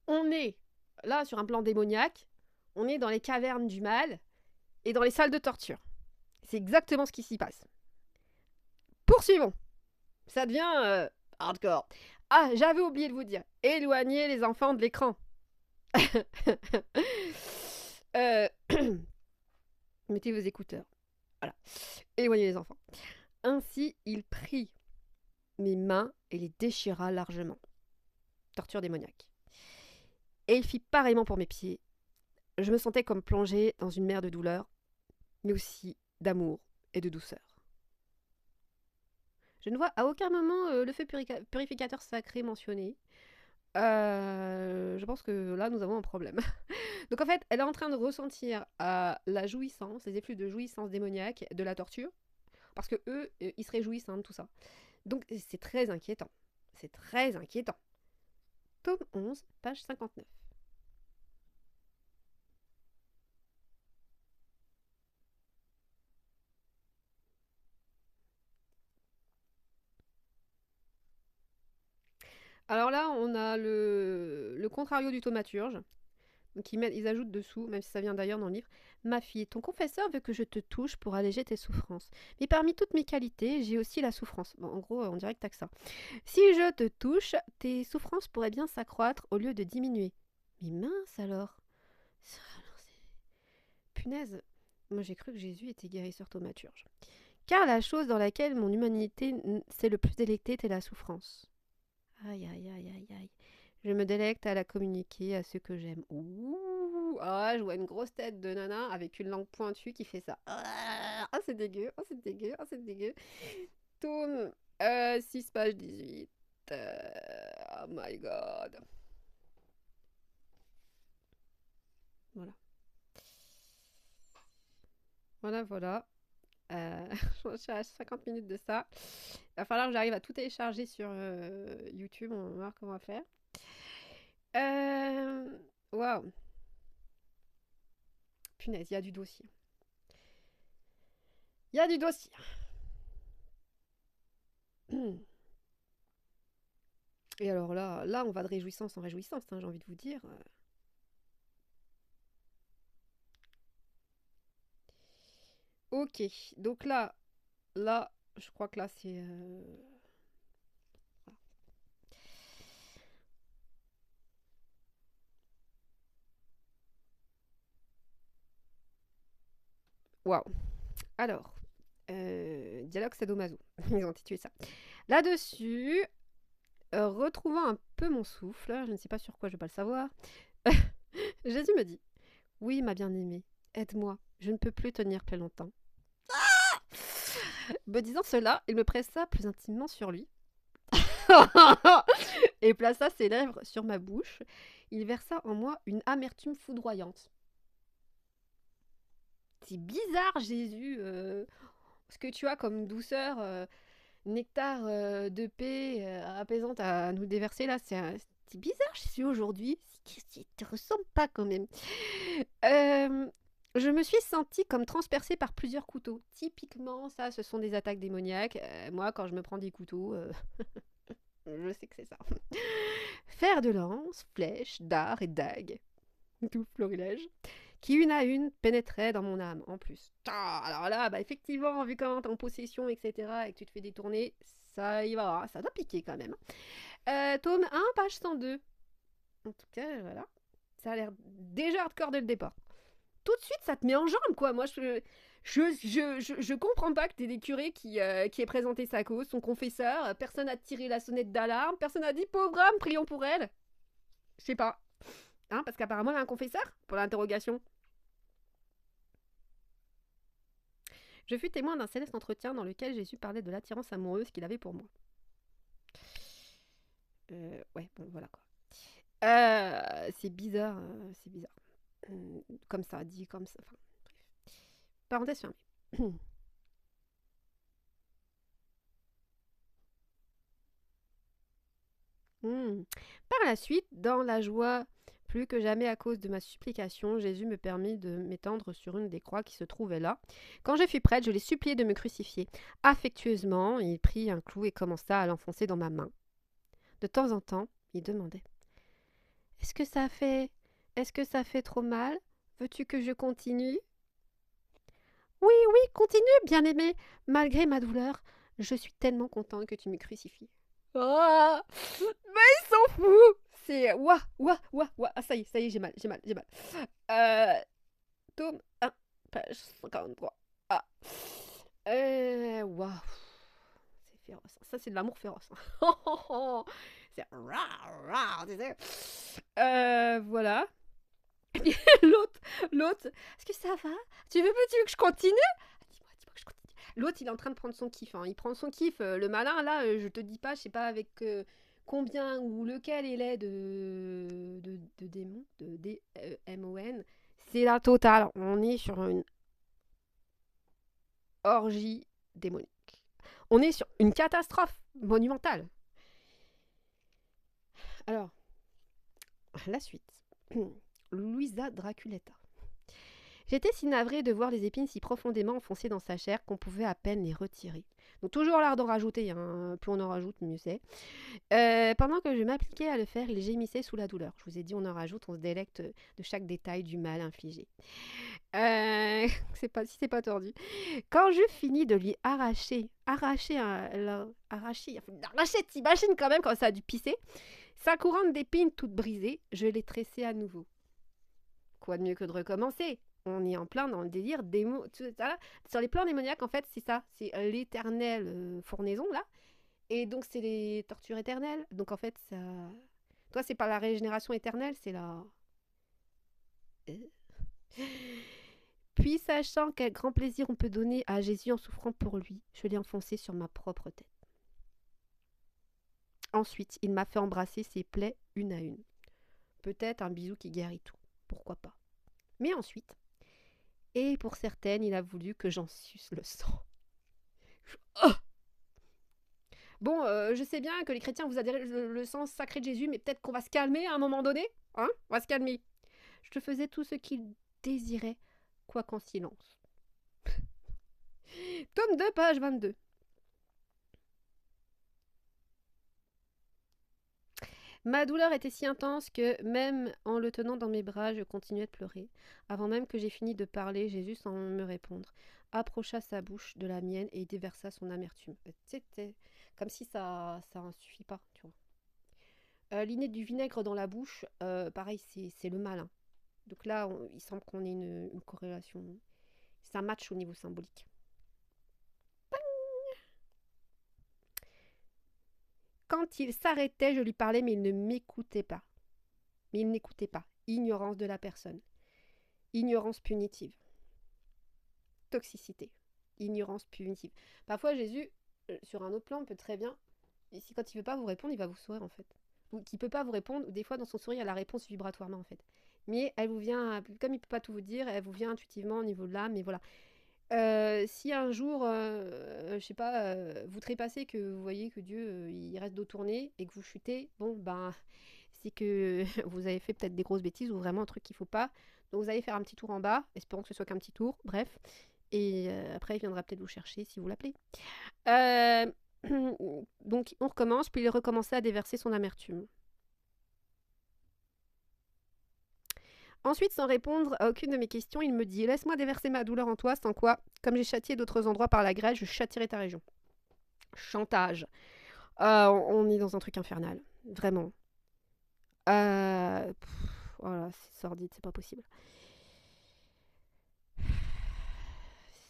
On est là sur un plan démoniaque. On est dans les cavernes du mal et dans les salles de torture. C'est exactement ce qui s'y passe. Poursuivons. Ça devient hardcore. Ah, j'avais oublié de vous dire. Éloignez les enfants de l'écran. Mettez vos écouteurs. Voilà. Éloignez les enfants. Ainsi, il prit mes mains et les déchira largement. Torture démoniaque. Et il fit pareillement pour mes pieds. Je me sentais comme plongée dans une mer de douleur, mais aussi d'amour et de douceur. Je ne vois à aucun moment le feu purificateur sacré mentionné. Je pense que là, nous avons un problème. Donc en fait, elle est en train de ressentir la jouissance, les effluves de jouissance démoniaque de la torture, parce que eux, ils se réjouissent de tout ça. Donc c'est très inquiétant. C'est très inquiétant. Tome 11, page 59. Alors là, on a le contrario du thaumaturge. Donc ils ajoutent dessous, même si ça vient d'ailleurs dans le livre. Ma fille, ton confesseur veut que je te touche pour alléger tes souffrances. Mais parmi toutes mes qualités, j'ai aussi la souffrance. Bon, en gros, on dirait que t'as que ça. Si je te touche, tes souffrances pourraient bien s'accroître au lieu de diminuer. Mais mince alors. Punaise. Moi j'ai cru que Jésus était guérisseur thaumaturge. Car la chose dans laquelle mon humanité s'est le plus délectée est la souffrance. Aïe, aïe, aïe, aïe, aïe. Je me délecte à la communiquer à ceux que j'aime. Ouh, ah, je vois une grosse tête de nana avec une langue pointue qui fait ça. Ah, c'est dégueu, ah, c'est dégueu, ah, c'est dégueu. Tome 6 page 18. Oh my god. Voilà. Voilà, voilà. Je suis à 50 minutes de ça. Il va falloir que j'arrive à tout télécharger sur YouTube. On va voir comment faire. Waouh. Punaise, il y a du dossier. Il y a du dossier. Et alors là, on va de réjouissance en réjouissance, hein, j'ai envie de vous dire. Ok, donc là, je crois que là, c'est... Waouh. Alors, dialogue sadomaso, ils ont intitulé ça. Là-dessus, retrouvant un peu mon souffle, je ne sais pas sur quoi, je ne vais pas le savoir, Jésus me dit, oui, ma bien-aimée, aide-moi, je ne peux plus tenir plus longtemps. Me disant cela, il me pressa plus intimement sur lui et plaça ses lèvres sur ma bouche. Il versa en moi une amertume foudroyante. C'est bizarre, Jésus. Ce que tu as comme douceur, nectar de paix apaisante à nous déverser là, c'est bizarre, Jésus, aujourd'hui. Ça te ressemble pas quand même. Je me suis sentie comme transpercée par plusieurs couteaux. Typiquement, ça, ce sont des attaques démoniaques. Moi, quand je me prends des couteaux, je sais que c'est ça. Fer de lance, flèches, dards et dagues. Tout florilège. Qui, une à une, pénétraient dans mon âme, en plus. Ah, alors là, bah, effectivement, vu comment t'es en possession, etc., et que tu te fais détourner, ça y va, ça doit piquer quand même. Tome 1, page 102. En tout cas, voilà. Ça a l'air déjà hardcore dès le départ. Tout de suite, ça te met en jambe, quoi. Moi, je comprends pas que t'aies des curés qui ait présenté sa cause, son confesseur. Personne n'a tiré la sonnette d'alarme. Personne n'a dit, pauvre âme, prions pour elle. Je sais pas. Hein, parce qu'apparemment, il y a un confesseur pour l'interrogation. Je fus témoin d'un céleste entretien dans lequel Jésus parlait de l'attirance amoureuse qu'il avait pour moi. Ouais, bon, voilà quoi. C'est bizarre, c'est bizarre. Comme ça, dit comme ça. Enfin, bref. Parenthèse fermée. Par la suite, dans la joie plus que jamais à cause de ma supplication, Jésus me permit de m'étendre sur une des croix qui se trouvait là. Quand je fus prête, je l'ai supplié de me crucifier. Affectueusement, il prit un clou et commença à l'enfoncer dans ma main. De temps en temps, il demandait « Est-ce que ça fait... Est-ce que ça fait trop mal? Veux-tu que je continue ?»« Oui, oui, continue, bien-aimé. Malgré ma douleur, je suis tellement contente que tu me crucifies. » Ah, mais ils s'en foutent. C'est ouah, ouah, ouah, ouah. Ah, ça y est, j'ai mal, j'ai mal, j'ai mal. Tome 1, page 53. Ah. Waouh. C'est féroce. Ça, c'est de l'amour féroce. C'est tu sais. Voilà. Et puis l'autre, est-ce que ça va? Tu veux que je continue? Dis-moi que je continue. L'autre, il est en train de prendre son kiff. Hein. Il prend son kiff. Le malin, là, je te dis pas, je sais pas avec combien ou lequel il est de démons, de D-M-O-N. C'est la totale. On est sur une orgie démonique. On est sur une catastrophe monumentale. Alors, la suite. Luisa Draculetta. J'étais si navrée de voir les épines si profondément enfoncées dans sa chair qu'on pouvait à peine les retirer. Donc toujours l'art d'en rajouter, hein. Plus on en rajoute, mieux c'est. Pendant que je m'appliquais à le faire, il gémissait sous la douleur. Je vous ai dit, on en rajoute, on se délecte de chaque détail du mal infligé. C'est pas, si c'est pas tordu. Quand je finis de lui arracher, t'imagines quand même quand ça a dû pisser, sa couronne d'épines toute brisée, je l'ai tressée à nouveau. Quoi de mieux que de recommencer? On est en plein dans le délire démo. Sur les plans démoniaques, en fait, c'est ça. C'est l'éternelle fournaison, là. Et donc, c'est les tortures éternelles. Donc, en fait, ça. Toi, c'est pas la régénération éternelle, c'est la. Puis, sachant quel grand plaisir on peut donner à Jésus en souffrant pour lui, je l'ai enfoncé sur ma propre tête. Ensuite, il m'a fait embrasser ses plaies une à une. Peut-être un bisou qui guérit tout. Pourquoi pas. Mais ensuite, et pour certaines, il a voulu que j'en suce le sang. Oh bon, je sais bien que les chrétiens vous adhérez le sang sacré de Jésus, mais peut-être qu'on va se calmer à un moment donné. Hein? On va se calmer. Je te faisais tout ce qu'il désirait, quoiqu'en silence. Tome 2, page 22. Ma douleur était si intense que, même en le tenant dans mes bras, je continuais de pleurer. Avant même que j'aie fini de parler, Jésus, sans me répondre, approcha sa bouche de la mienne et y déversa son amertume. C'était comme si ça ne suffit pas, tu vois. L'inné du vinaigre dans la bouche, pareil, c'est le mal. Hein. Donc là, il semble qu'on ait une corrélation. C'est un match au niveau symbolique. Quand il s'arrêtait, je lui parlais, mais il ne m'écoutait pas. Mais il n'écoutait pas. Ignorance de la personne. Ignorance punitive. Toxicité. Ignorance punitive. Parfois, Jésus, sur un autre plan, peut très bien, ici, quand il ne veut pas vous répondre, il va vous sourire, en fait. Ou qu'il ne peut pas vous répondre, ou des fois, dans son sourire, il y a la réponse vibratoirement, en fait. Mais elle vous vient, comme il ne peut pas tout vous dire, elle vous vient intuitivement au niveau de l'âme, mais voilà. Si un jour, je sais pas, vous trépassez, que vous voyez que Dieu, il reste dos tourné et que vous chutez, bon, ben, c'est que vous avez fait peut-être des grosses bêtises ou vraiment un truc qu'il faut pas. Donc vous allez faire un petit tour en bas, espérons que ce soit qu'un petit tour, bref. Et après, il viendra peut-être vous chercher si vous l'appelez. Euh, donc on recommence, puis il recommençait à déverser son amertume. Ensuite, sans répondre à aucune de mes questions, il me dit « Laisse-moi déverser ma douleur en toi, sans quoi, comme j'ai châtié d'autres endroits par la grêle, je châtierai ta région. » Chantage. On est dans un truc infernal. Vraiment. Voilà, c'est sordide, c'est pas possible.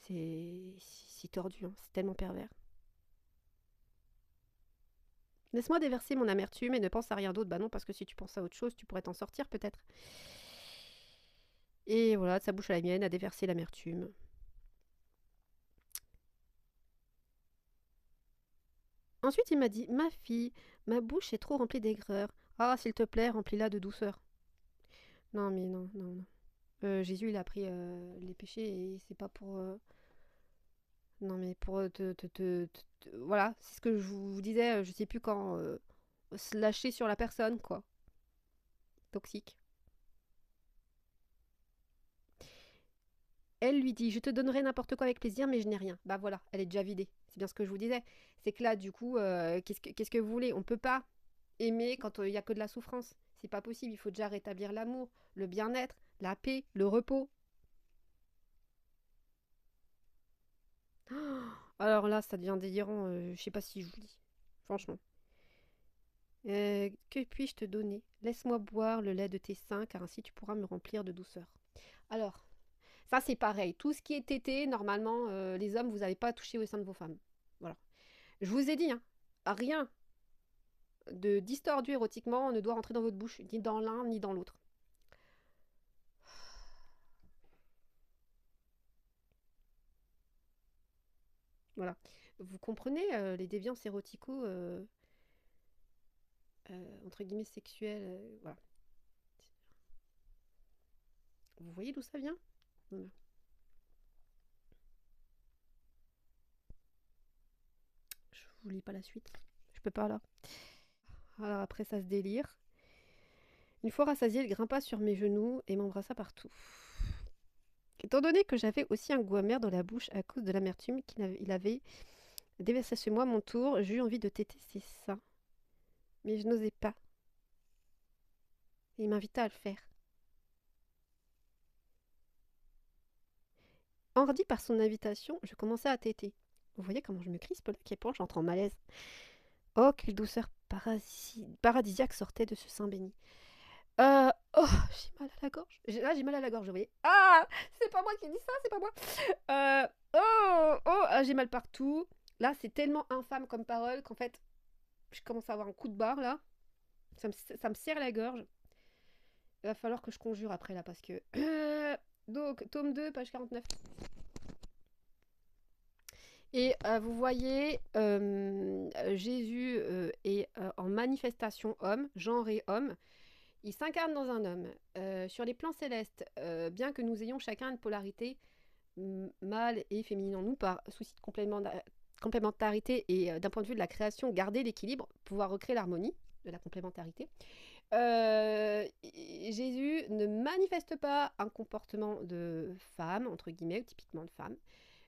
C'est si tordu, hein, c'est tellement pervers. Laisse-moi déverser mon amertume et ne pense à rien d'autre. Bah non, parce que si tu penses à autre chose, tu pourrais t'en sortir peut-être. Et voilà, de sa bouche à la mienne, a déversé l'amertume. Ensuite, il m'a dit « Ma fille, ma bouche est trop remplie d'aigreur. Ah, s'il te plaît, remplis-la de douceur. » Non, mais non, non, non. Jésus, il a pris les péchés et c'est pas pour... Non, mais pour voilà, c'est ce que je vous disais, je sais plus quand... se lâcher sur la personne, quoi. Toxique. Elle lui dit, je te donnerai n'importe quoi avec plaisir, mais je n'ai rien. Bah voilà, elle est déjà vidée. C'est bien ce que je vous disais. C'est que là, du coup, qu'est-ce que vous voulez? On peut pas aimer quand il y a que de la souffrance. C'est pas possible. Il faut déjà rétablir l'amour, le bien-être, la paix, le repos. Alors là, ça devient délirant. Je sais pas si je vous dis. Franchement. Que puis-je te donner? Laisse-moi boire le lait de tes seins, car ainsi tu pourras me remplir de douceur. Alors, ça c'est pareil. Tout ce qui est tété, normalement, les hommes, vous n'avez pas touché au sein de vos femmes. Voilà. Je vous ai dit, hein, rien de distordu érotiquement ne doit rentrer dans votre bouche, ni dans l'un ni dans l'autre. Voilà. Vous comprenez les déviances érotico, entre guillemets sexuelles, voilà. Vous voyez d'où ça vient? Voilà. Je vous lis pas la suite. Je peux pas là. Alors après ça se délire. Une fois rassasié, il grimpa sur mes genoux et m'embrassa partout. Étant donné que j'avais aussi un goût amer dans la bouche à cause de l'amertume qu'il avait Déversa sur moi mon tour, j'eus envie de téter ses seins. Mais je n'osais pas. Et il m'invita à le faire. Enhardi par son invitation, je commençai à téter. Vous voyez comment je me crispe là, à quel point j'entre en malaise. Oh, quelle douceur paradisiaque sortait de ce sein béni. Oh, j'ai mal à la gorge. Là, j'ai mal à la gorge, vous voyez. Ah, c'est pas moi qui dis ça, c'est pas moi. J'ai mal partout. Là, c'est tellement infâme comme parole qu'en fait, je commence à avoir un coup de barre là. Ça me serre la gorge. Il va falloir que je conjure après là parce que. Donc, tome 2, page 49. Et vous voyez, Jésus est en manifestation homme, genré homme. Il s'incarne dans un homme. Sur les plans célestes, bien que nous ayons chacun une polarité mâle et féminine en nous, par souci de complémentarité et d'un point de vue de la création, garder l'équilibre, pouvoir recréer l'harmonie de la complémentarité. Jésus ne manifeste pas un comportement de femme, entre guillemets, ou typiquement de femme.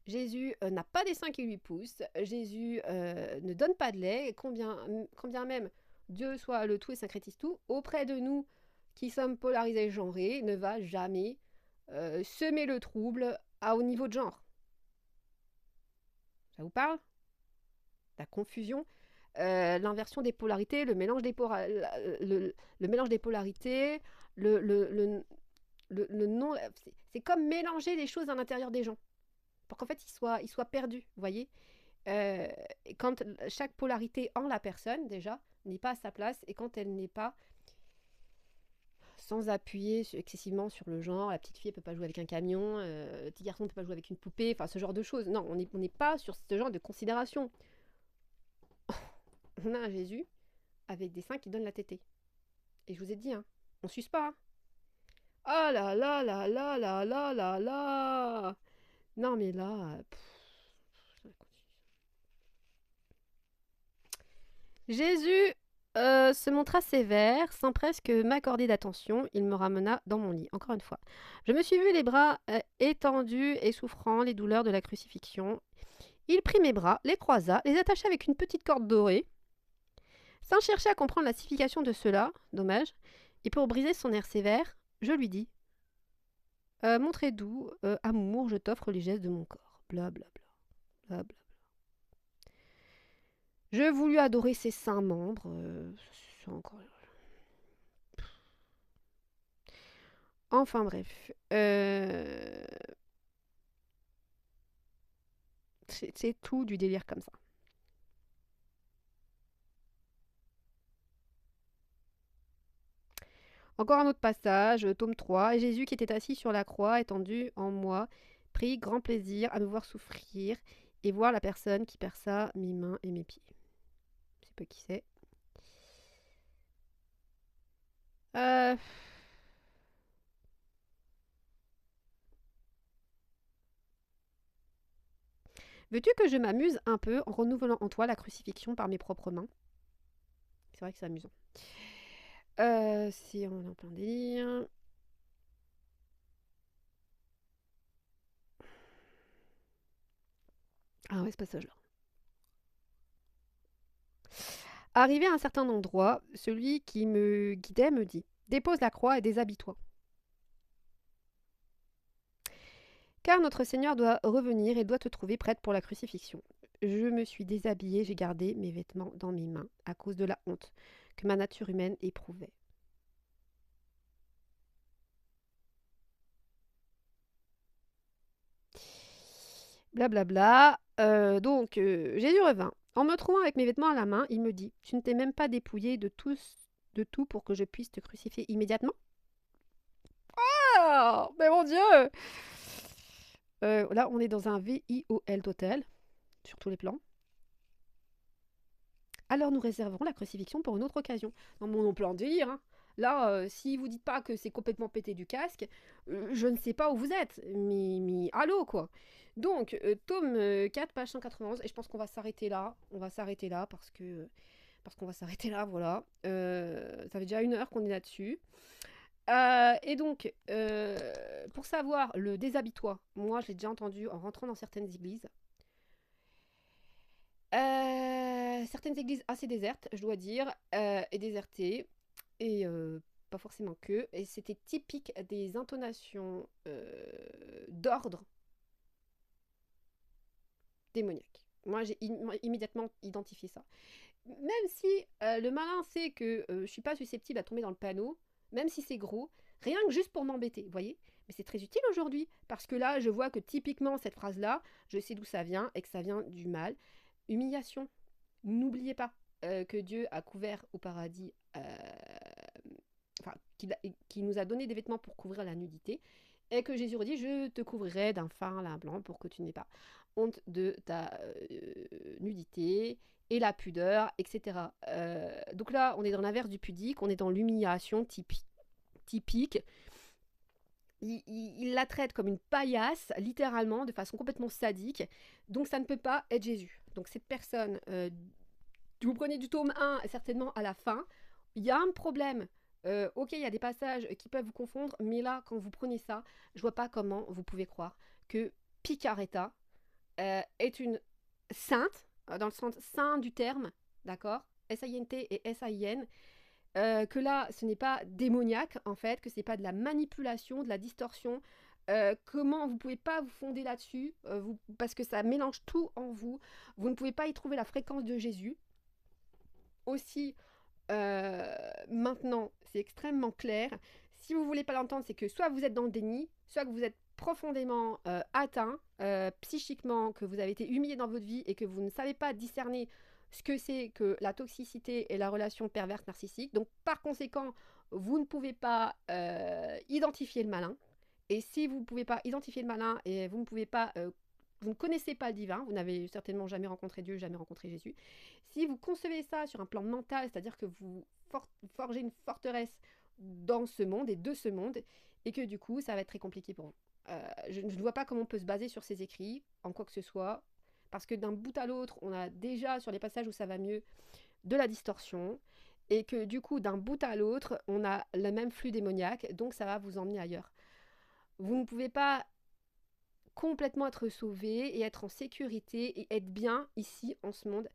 Jésus n'a pas des seins qui lui poussent. Jésus ne donne pas de lait, combien même Dieu soit le tout et syncrétise tout. Auprès de nous, qui sommes polarisés et genrés, ne va jamais semer le trouble au niveau de genre. Ça vous parle? La confusion, l'inversion des polarités, le mélange des, le mélange des polarités, le non... C'est comme mélanger les choses à l'intérieur des gens pour qu'en fait ils soient perdus, vous voyez. Et quand chaque polarité en la personne déjà n'est pas à sa place et quand elle n'est pas sans appuyer excessivement sur le genre, la petite fille ne peut pas jouer avec un camion, le petit garçon ne peut pas jouer avec une poupée, enfin ce genre de choses. Non, on n'est pas sur ce genre de considération. On a un Jésus avec des seins qui donnent la tétée. Et je vous ai dit, hein, on suce pas. Hein. Oh là là là là là là là là. Non mais là... Jésus se montra sévère, sans presque m'accorder d'attention. Il me ramena dans mon lit, encore une fois. Je me suis vu les bras étendus et souffrant les douleurs de la crucifixion. Il prit mes bras, les croisa, les attacha avec une petite corde dorée. Sans chercher à comprendre la signification de cela, dommage, et pour briser son air sévère, je lui dis mon très doux amour, je t'offre les gestes de mon corps. Blablabla. Bla, bla, bla. Je voulus adorer ses saints membres. C'est encore... Enfin bref. C'est tout du délire comme ça. Encore un autre passage, tome 3. Et Jésus qui était assis sur la croix, étendu en moi, prit grand plaisir à me voir souffrir et voir la personne qui perça mes mains et mes pieds. Je sais pas qui c'est. Veux-tu que je m'amuse un peu en renouvelant en toi la crucifixion par mes propres mains? C'est vrai que c'est amusant. Si on est en plein délire. Ah ouais, ce passage-là. Arrivé à un certain endroit, celui qui me guidait me dit dépose la croix et déshabille-toi. Car notre Seigneur doit revenir et doit te trouver prête pour la crucifixion. Je me suis déshabillée, j'ai gardé mes vêtements dans mes mains à cause de la honte que ma nature humaine éprouvait. Blablabla. Donc, Jésus revint. En me trouvant avec mes vêtements à la main, il me dit tu ne t'es même pas dépouillé de tout pour que je puisse te crucifier immédiatement? Oh, mais mon Dieu! Là, on est dans un VIOL total, sur tous les plans. Alors nous réserverons la crucifixion pour une autre occasion. Non, mon plan de délire, hein. Là, si vous dites pas que c'est complètement pété du casque, je ne sais pas où vous êtes. Mais allô, quoi. Donc, tome 4, page 191, et je pense qu'on va s'arrêter là. On va s'arrêter là parce qu'on va s'arrêter là, voilà. Ça fait déjà 1 heure qu'on est là-dessus. Et donc, pour savoir le déshabille-toi, moi je l'ai déjà entendu en rentrant dans certaines églises. Certaines églises assez désertes, je dois dire, et désertées, et pas forcément que. Et c'était typique des intonations d'ordre démoniaque. Moi, j'ai immédiatement identifié ça. Même si le malin sait que je suis pas susceptible à tomber dans le panneau, même si c'est gros, rien que juste pour m'embêter, vous voyez. Mais c'est très utile aujourd'hui, parce que là, je vois que typiquement, cette phrase-là, je sais d'où ça vient, et que ça vient du mal. Humiliation. N'oubliez pas que Dieu a couvert au paradis, enfin, qu'il nous a donné des vêtements pour couvrir la nudité, et que Jésus redit, je te couvrirai d'un fin lin blanc pour que tu n'aies pas honte de ta nudité et la pudeur, etc. Donc là, on est dans l'inverse du pudique, on est dans l'humiliation typique. Il la traite comme une paillasse, littéralement, de façon complètement sadique. Donc ça ne peut pas être Jésus. Donc cette personne, vous prenez du tome 1, certainement à la fin, il y a un problème. Ok, il y a des passages qui peuvent vous confondre, mais là, quand vous prenez ça, je vois pas comment vous pouvez croire que Picaretta est une sainte, dans le sens saint du terme, d'accord, S-A-I-N-T et S-A-I-N, que là, ce n'est pas démoniaque, en fait, que ce n'est pas de la manipulation, de la distorsion. Comment vous pouvez pas vous fonder là-dessus, parce que ça mélange tout en vous. Vous ne pouvez pas y trouver la fréquence de Jésus. Aussi, maintenant, c'est extrêmement clair. Si vous voulez pas l'entendre, c'est que soit vous êtes dans le déni, soit que vous êtes profondément atteint psychiquement, que vous avez été humilié dans votre vie et que vous ne savez pas discerner ce que c'est que la toxicité et la relation perverse narcissique. Donc, par conséquent, vous ne pouvez pas identifier le malin. Et si vous ne pouvez pas identifier le malin et vous ne pouvez pas vous ne connaissez pas le divin, vous n'avez certainement jamais rencontré Dieu, jamais rencontré Jésus. Si vous concevez ça sur un plan mental, c'est-à-dire que vous forgez une forteresse dans ce monde et de ce monde, et que du coup, ça va être très compliqué pour vous. Je ne vois pas comment on peut se baser sur ces écrits, en quoi que ce soit, parce que d'un bout à l'autre, on a déjà, sur les passages où ça va mieux, de la distorsion, et que du coup, d'un bout à l'autre, on a le même flux démoniaque, donc ça va vous emmener ailleurs. Vous ne pouvez pas complètement être sauvé et être en sécurité et être bien ici en ce monde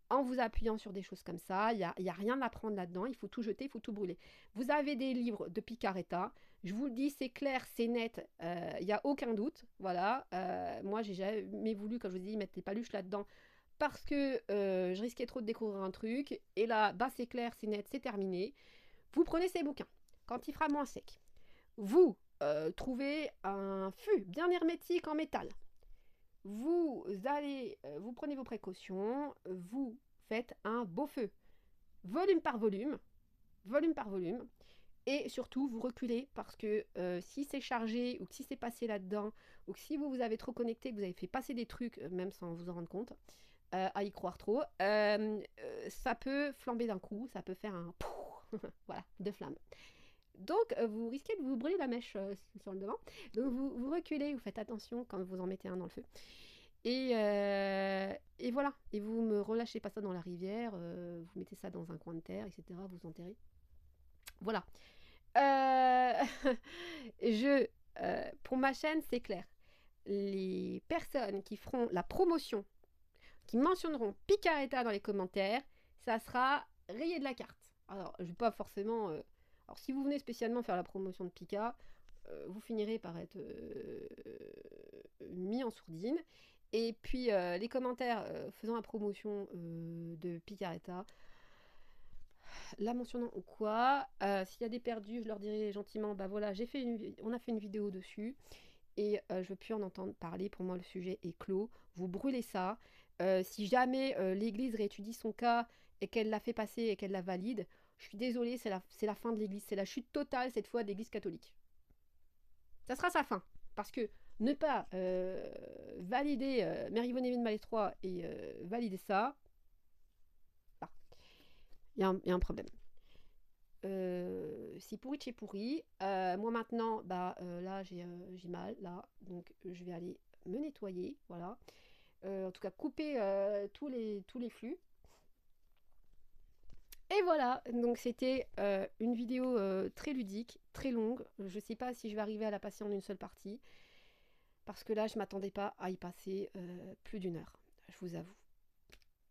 en vous appuyant sur des choses comme ça. Il y a rien à prendre là-dedans, il faut tout jeter, il faut tout brûler. Vous avez des livres de Picaretta, je vous le dis, c'est clair, c'est net, il n'y a aucun doute. Voilà, moi j'ai jamais voulu, comme je vous dis, mettre les paluches là-dedans parce que je risquais trop de découvrir un truc. Et là, bah c'est clair, c'est net, c'est terminé. Vous prenez ces bouquins quand il fera moins sec. Vous trouvez un fût bien hermétique en métal. Vous allez, vous prenez vos précautions, vous faites un beau feu, volume par volume, volume par volume, et surtout vous reculez parce que si c'est chargé ou que si c'est passé là-dedans ou que si vous vous avez trop connecté, que vous avez fait passer des trucs même sans vous en rendre compte, à y croire trop, ça peut flamber d'un coup, ça peut faire un voilà, de flamme. Donc, vous risquez de vous brûler la mèche sur le devant. Donc, vous reculez, vous faites attention quand vous en mettez un dans le feu. Et voilà. Et vous me relâchez pas ça dans la rivière, vous mettez ça dans un coin de terre, etc. Vous enterrez. Voilà. Je, pour ma chaîne, c'est clair. Les personnes qui feront la promotion, qui mentionneront Picaretta dans les commentaires, ça sera rayé de la carte. Alors, je vais pas forcément. Alors, si vous venez spécialement faire la promotion de Pika, vous finirez par être mis en sourdine. Et puis, les commentaires faisant la promotion de Picaretta, la mentionnant ou quoi, s'il y a des perdus, je leur dirai gentiment, bah voilà, on a fait une vidéo dessus et je veux plus en entendre parler. Pour moi, le sujet est clos. Vous brûlez ça. Si jamais l'Église réétudie son cas et qu'elle l'a fait passer et qu'elle la valide, je suis désolée, c'est la fin de l'Église. C'est la chute totale, cette fois, de l'Église catholique. Ça sera sa fin. Parce que ne pas valider Mary Von Even Malestroit et valider ça, bah, il y a un problème. Si pourri de chez pourri, moi maintenant, bah là j'ai mal, là, donc je vais aller me nettoyer, voilà. En tout cas, couper tous les flux. Et voilà, donc c'était une vidéo très ludique, très longue. Je sais pas si je vais arriver à la passer en une seule partie, parce que là, je m'attendais pas à y passer plus d'1 heure, je vous avoue.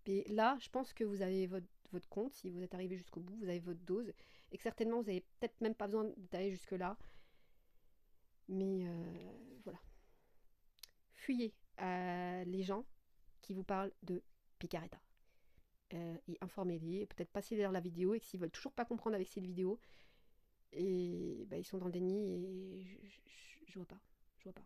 Et là, je pense que vous avez votre compte, si vous êtes arrivé jusqu'au bout, vous avez votre dose, et que certainement vous avez peut-être même pas besoin d'aller jusque-là. Mais voilà. Fuyez les gens qui vous parlent de picareta. Et informez-les, peut-être passez leur la vidéo, et que s'ils veulent toujours pas comprendre avec cette vidéo, et bah, ils sont dans le déni, et je vois pas. Je vois pas.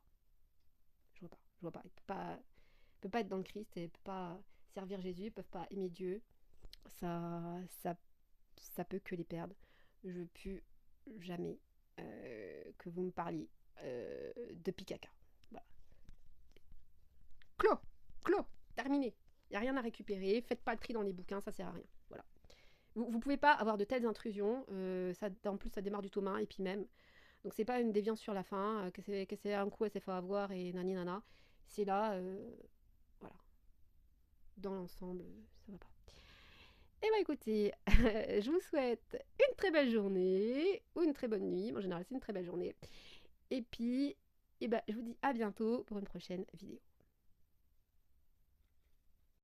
Je vois pas. Je vois pas. Ils peuvent pas être dans le Christ, et ils peuvent pas servir Jésus, ils peuvent pas aimer Dieu. Ça, ça, ça peut que les perdre. Je veux plus jamais que vous me parliez de Pikaka. Voilà. Clos, clos, terminé. Il n'y a rien à récupérer. Faites pas le tri dans les bouquins, ça sert à rien. Voilà. Vous pouvez pas avoir de telles intrusions. En plus, ça démarre du tome 1 et puis même. Donc c'est pas une déviance sur la fin, que c'est un coup elle s'est fait avoir et nani nana. C'est là, voilà. Dans l'ensemble, ça va pas. Et bah écoutez, je vous souhaite une très belle journée ou une très bonne nuit. En général, c'est une très belle journée. Et puis, je vous dis à bientôt pour une prochaine vidéo.